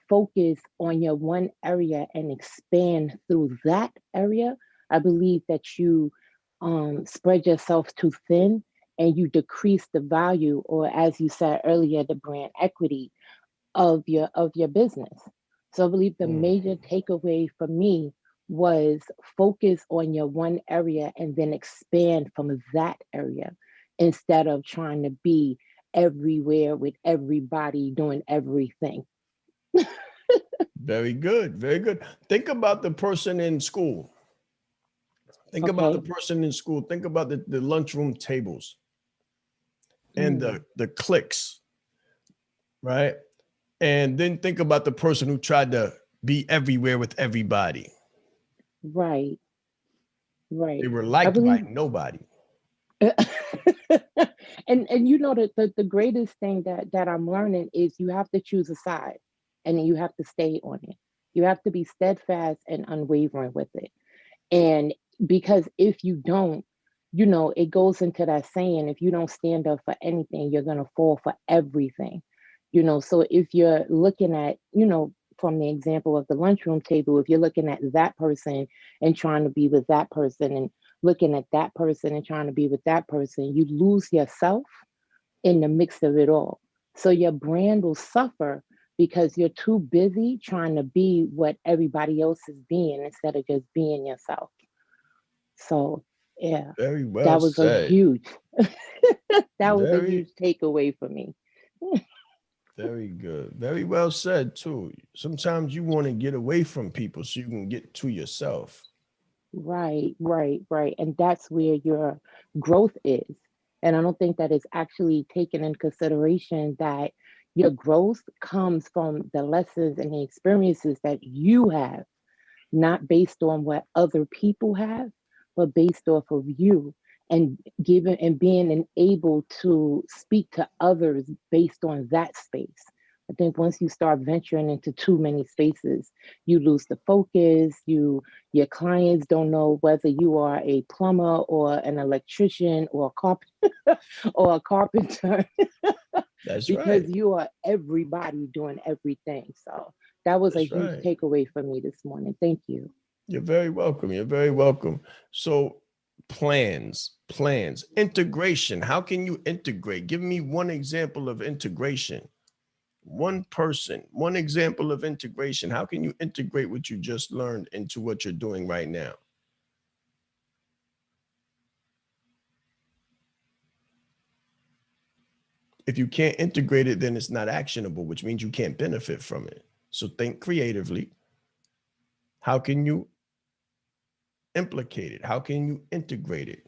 focus on your one area and expand through that area, I believe that you spread yourself too thin and you decrease the value, or as you said earlier, the brand equity of your business. So I believe the major takeaway for me was focus on your one area and then expand from that area instead of trying to be everywhere with everybody doing everything. Very good. Very good. Think about the person in school. Think about the person in school. Think about the lunchroom tables and the cliques, right? And then think about the person who tried to be everywhere with everybody. Right. Right. They were liked by nobody. And you know that the greatest thing that I'm learning is you have to choose a side and you have to stay on it. You have to be steadfast and unwavering with it. And because if you don't, you know, it goes into that saying, if you don't stand up for anything, you're going to fall for everything. You know, so if you're looking at, you know, from the example of the lunchroom table, if you're looking at that person and trying to be with that person and looking at that person and trying to be with that person, you lose yourself in the mix of it all. So your brand will suffer because you're too busy trying to be what everybody else is being instead of just being yourself. So yeah, very well that was said. a huge was a huge takeaway for me. Very good. Very well said too. Sometimes you want to get away from people so you can get to yourself. Right. And that's where your growth is. And I don't think that it's actually taken in consideration that your growth comes from the lessons and the experiences that you have, not based on what other people have, but based off of you and giving and being able to speak to others based on that space. I think once you start venturing into too many spaces, you lose the focus. Your clients don't know whether you are a plumber or an electrician or a carpenter. That's because right. you are everybody doing everything. So that was a huge takeaway for me this morning. Thank you. You're very welcome. You're very welcome. So plans, integration. How can you integrate? Give me one example of integration. One person, one example of integration. How can you integrate what you just learned into what you're doing right now? If you can't integrate it, then it's not actionable, which means you can't benefit from it. So think creatively. How can you implicate it? How can you integrate it?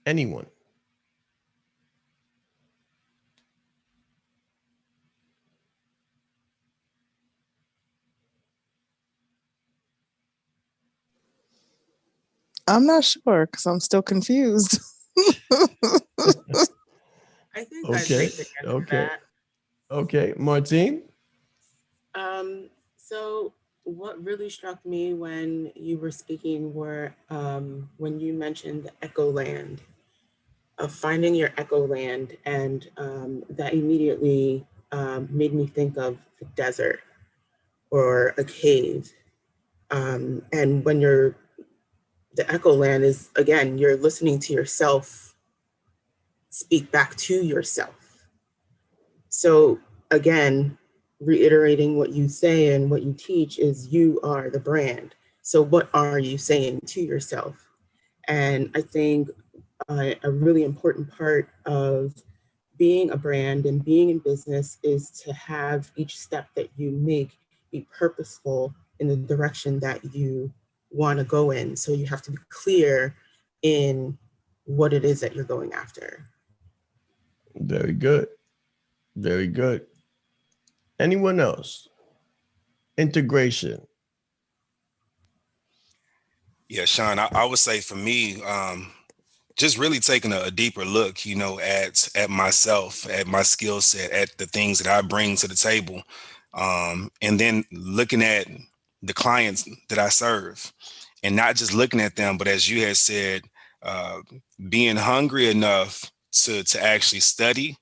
Anyone? I'm not sure because I'm still confused. I think Okay. Okay, Martine. So what really struck me when you were speaking were when you mentioned the echo land, of finding your echo land, and that immediately made me think of the desert or a cave. And when the echo land is, again, you're listening to yourself speak back to yourself. So again, reiterating what you say and what you teach is you are the brand. So what are you saying to yourself? And I think a really important part of being a brand and being in business is to have each step that you make be purposeful in the direction that you want to go in. So you have to be clear in what it is that you're going after. Very good. Very good. Anyone else? Integration. Yeah, Sean, I would say for me, just really taking a deeper look, at myself, at my skill set, at the things that I bring to the table, and then looking at the clients that I serve, and not just looking at them, but as you had said, uh, being hungry enough to actually study,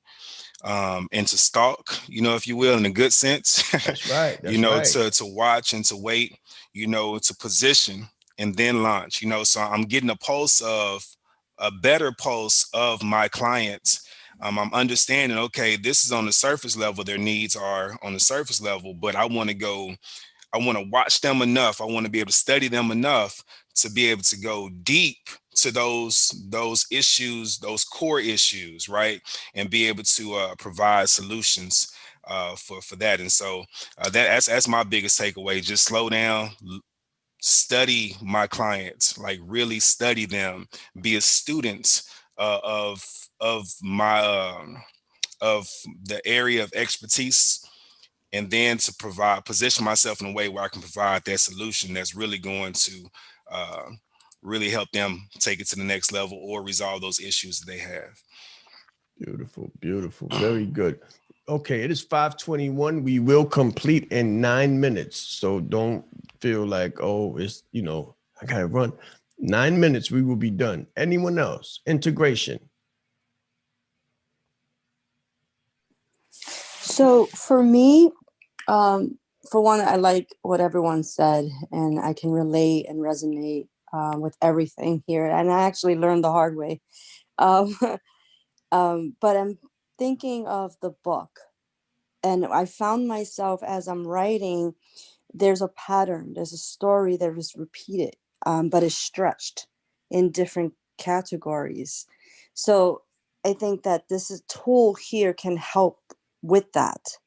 and to stalk, if you will, in a good sense. That's right. That's right. To watch and to wait, to position and then launch, so I'm getting a better pulse of my clients. I'm understanding, okay, this is on the surface level. Their needs are on the surface level, but I want to watch them enough. I want to be able to study them enough to be able to go deep to those issues, those core issues, right? And be able to provide solutions for that. And so that's my biggest takeaway. Just slow down, study my clients, like really study them, be a student of my of the area of expertise, and then to position myself in a way where I can provide that solution that's really going to uh, really help them take it to the next level or resolve those issues that they have. Beautiful, beautiful. Very good. Okay, it is 5:21. We will complete in 9 minutes. So don't feel like, oh, I gotta run. 9 minutes, we will be done. Anyone else? Integration. So for me, for one, I like what everyone said, and I can relate and resonate with everything here. And I actually learned the hard way. Um, but I'm thinking of the book, and I found myself as I'm writing, there's a pattern, there's a story that is repeated, but is stretched in different categories. So I think that this tool here can help with that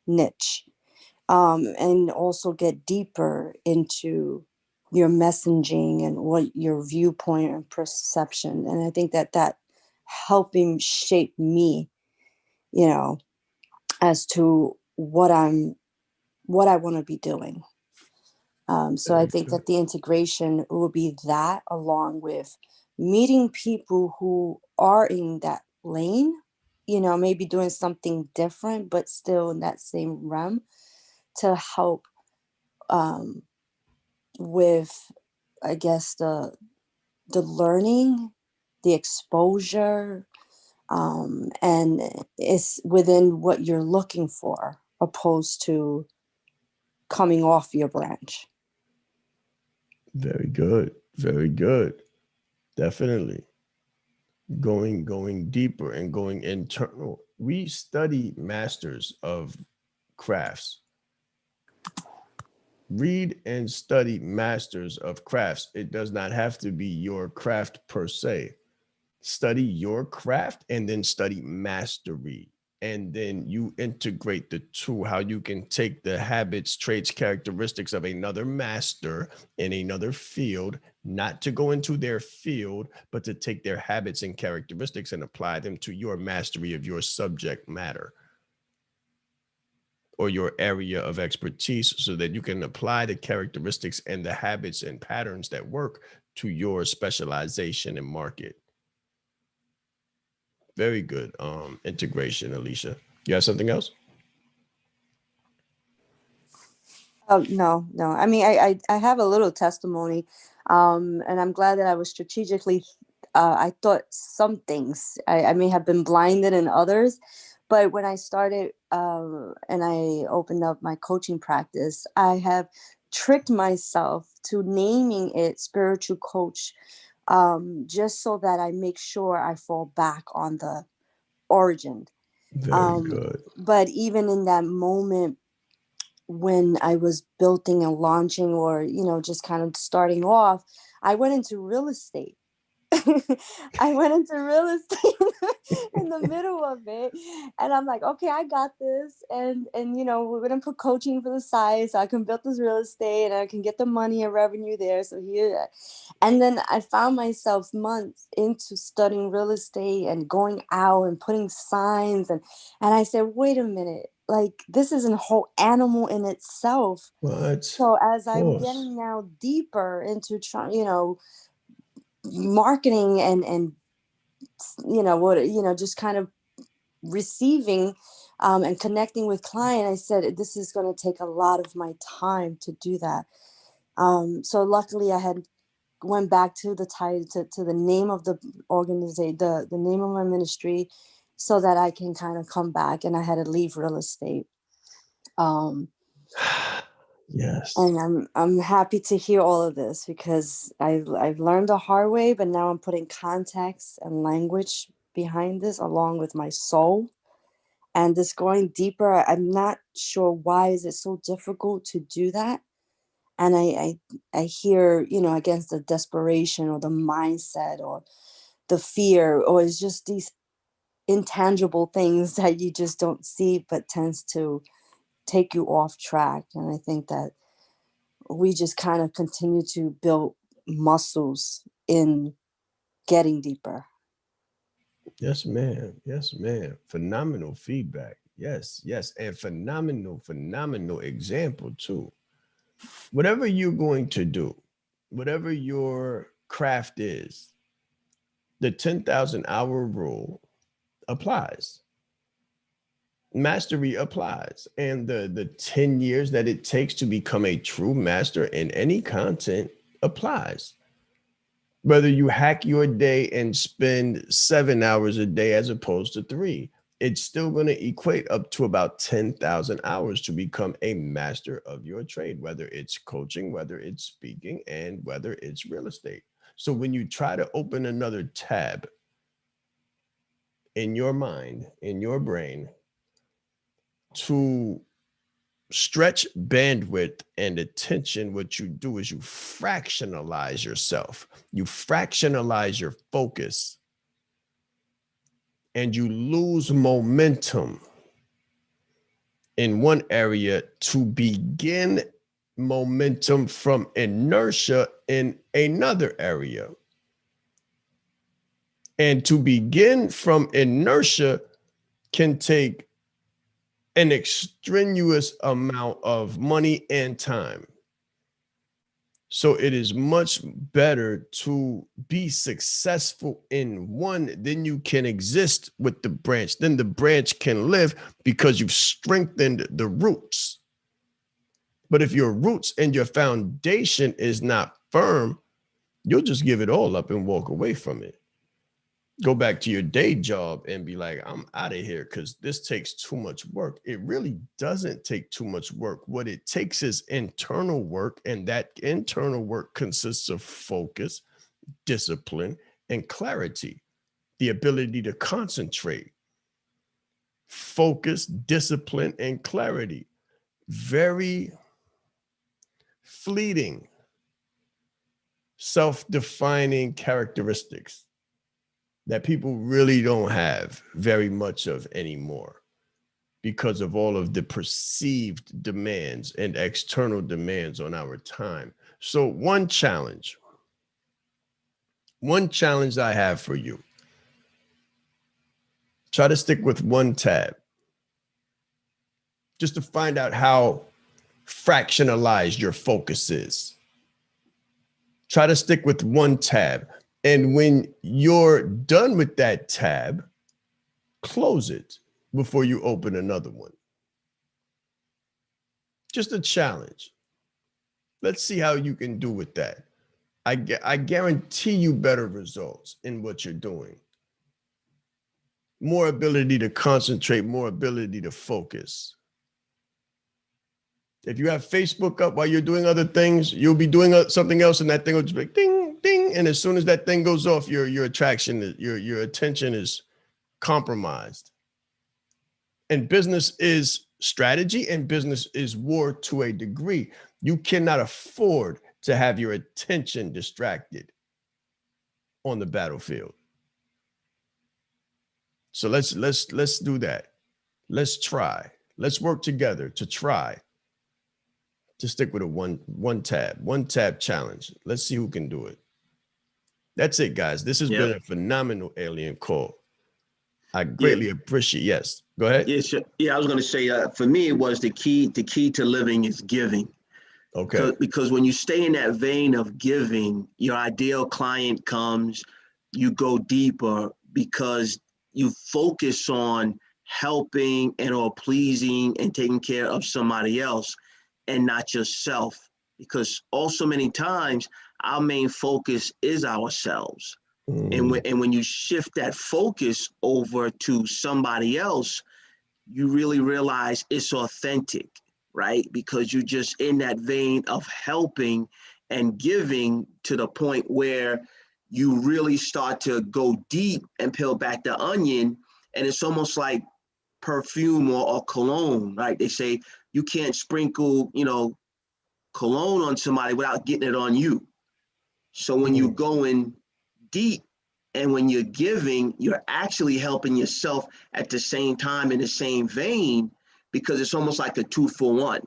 niche, and also get deeper into your messaging and what your viewpoint and perception. And I think that helping shape me, as to what I want to be doing. So I think that the integration will be that, along with meeting people who are in that lane, maybe doing something different, but still in that same realm, to help with, I guess, the learning, the exposure, and it's within what you're looking for, opposed to coming off your branch. Very good. Very good. Definitely. Going deeper and going internal. We study masters of crafts. Read and study masters of crafts. It does not have to be your craft per se. Study your craft and then study mastery. And then you integrate the two, how you can take the habits, traits, characteristics of another master in another field, not to go into their field, but to take their habits and characteristics and apply them to your mastery of your subject matter or your area of expertise, so that you can apply the characteristics and the habits and patterns that work to your specialization and market. Very good integration, Alicia. You have something else? Oh, no. I mean, I have a little testimony, and I'm glad that I was strategically, I thought some things, I may have been blinded in others, but when I started and I opened up my coaching practice, I have tricked myself to naming it spiritual coach, just so that I make sure I fall back on the origin. Very good. But even in that moment, when I was building and launching, or, you know, just kind of starting off, I went into real estate. I went into real estate in the middle of it, and I'm like, okay, I got this, and you know, we're gonna put coaching for the side so I can build this real estate and I can get the money and revenue there. So here, and then I found myself months into studying real estate and going out and putting signs, and I said, wait a minute, like this is a whole animal in itself. What? So as I'm Course. getting now deeper into trying, you know, marketing and you know what, you know, just kind of receiving and connecting with client, I said this is going to take a lot of my time to do that. So luckily I had went back to the title, to the name of the organization, the name of my ministry, so that I can kind of come back, and I had to leave real estate. Yes. And I'm happy to hear all of this, because I've learned the hard way, but now I'm putting context and language behind this along with my soul. And this going deeper, I'm not sure why is it so difficult to do that. And I hear, you know, against the desperation or the mindset or the fear, or it's just these intangible things that you just don't see, but tends to take you off track. And I think that we just kind of continue to build muscles in getting deeper. Yes, ma'am. Yes, ma'am. Phenomenal feedback. Yes, yes. And phenomenal example too. Whatever you're going to do, whatever your craft is, the 10,000 hour rule applies. Mastery applies. And the 10 years that it takes to become a true master in any content applies. Whether you hack your day and spend 7 hours a day as opposed to 3, it's still going to equate up to about 10,000 hours to become a master of your trade, whether it's coaching, whether it's speaking, and whether it's real estate. So when you try to open another tab in your mind, in your brain, to stretch bandwidth and attention, what you do is you fractionalize yourself. You fractionalize your focus, and you lose momentum in one area to begin momentum from inertia in another area. And to begin from inertia can take an extraneous amount of money and time. So it is much better to be successful in one than you can exist with the branch. Then the branch can live because you've strengthened the roots. But if your roots and your foundation is not firm, you'll just give it all up and walk away from it. Go back to your day job and be like, I'm out of here because this takes too much work. It really doesn't take too much work. What it takes is internal work, and that internal work consists of focus, discipline, and clarity, the ability to concentrate. Focus, discipline, and clarity. Very fleeting, self-defining characteristics that people really don't have very much of anymore because of all of the perceived demands and external demands on our time. So one challenge I have for you, try to stick with one tab just to find out how fractionalized your focus is. Try to stick with one tab. And when you're done with that tab, close it before you open another one. Just a challenge. Let's see how you can do with that. I guarantee you better results in what you're doing. More ability to concentrate, more ability to focus. If you have Facebook up while you're doing other things, you'll be doing something else, and that thing will just be like, ding, ding. And as soon as that thing goes off, your attraction, your attention is compromised. And business is strategy and business is war to a degree. You cannot afford to have your attention distracted on the battlefield. So let's do that. Let's try. Let's work together to try to stick with a one tab challenge. Let's see who can do it. That's it, guys. This has been a phenomenal alien call. I greatly appreciate. Yes, go ahead. Yes, I was going to say, for me, it was the key to living is giving. Okay. Because when you stay in that vein of giving, your ideal client comes, you go deeper because you focus on helping and or pleasing and taking care of somebody else and not yourself. Because also many times our main focus is ourselves. And when you shift that focus over to somebody else, you really realize it's authentic, right? Because you're just in that vein of helping and giving to the point where you really start to go deep and peel back the onion. And it's almost like perfume or cologne, right? They say you can't sprinkle, cologne on somebody without getting it on you. So when you go in deep and when you're giving, you're actually helping yourself at the same time in the same vein, because it's almost like a 2-for-1,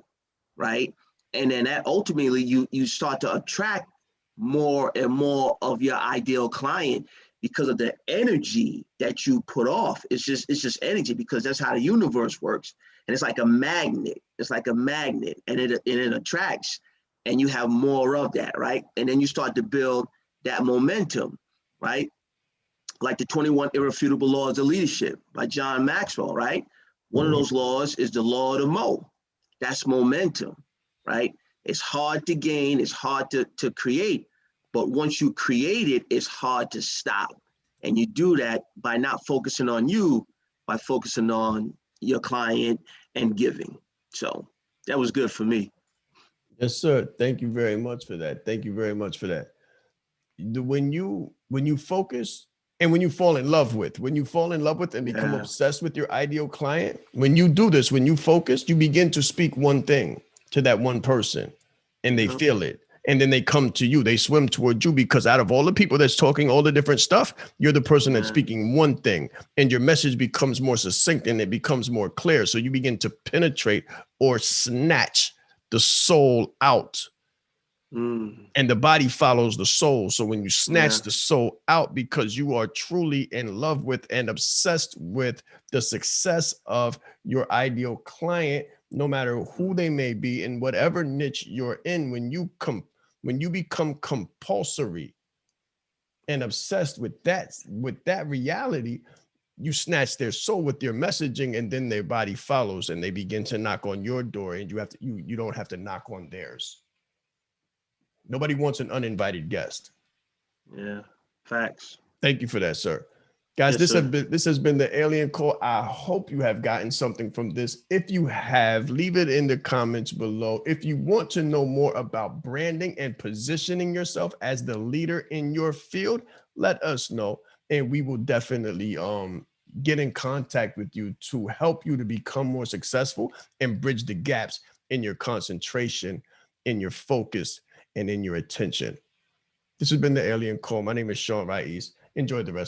right? And then that ultimately you start to attract more and more of your ideal client because of the energy that you put off. It's just energy, because that's how the universe works. And it's like a magnet. It's like a magnet, and it attracts, and you have more of that, right? And then you start to build that momentum, right? Like the 21 Irrefutable Laws of Leadership by John Maxwell, right? One of those laws is the law of the mo. That's momentum, right? It's hard to gain, it's hard to create, but once you create it, it's hard to stop. And you do that by not focusing on you, by focusing on your client and giving. So that was good for me. Yes, sir. Thank you very much for that. Thank you very much for that. When you focus and when you fall in love with and become obsessed with your ideal client, when you do this, when you focus, you begin to speak one thing to that one person and they feel it. And then they come to you, they swim towards you, because out of all the people that's talking all the different stuff, you're the person that's speaking one thing, and your message becomes more succinct and it becomes more clear. So you begin to penetrate or snatch the soul out. And the body follows the soul. So when you snatch the soul out because you are truly in love with and obsessed with the success of your ideal client, no matter who they may be in whatever niche you're in, when you become compulsory and obsessed with that reality, you snatch their soul with your messaging, and then their body follows and they begin to knock on your door, and you don't have to knock on theirs. Nobody wants an uninvited guest. Yeah, facts. Thank you for that, sir. Guys, Yes, this has been the Alien Call. I hope you have gotten something from this. If you have, leave it in the comments below. If you want to know more about branding and positioning yourself as the leader in your field, let us know, and we will definitely get in contact with you to help you to become more successful and bridge the gaps in your concentration, in your focus, and in your attention. This has been the Alien Call. My name is Sean Wright East. Enjoy the rest.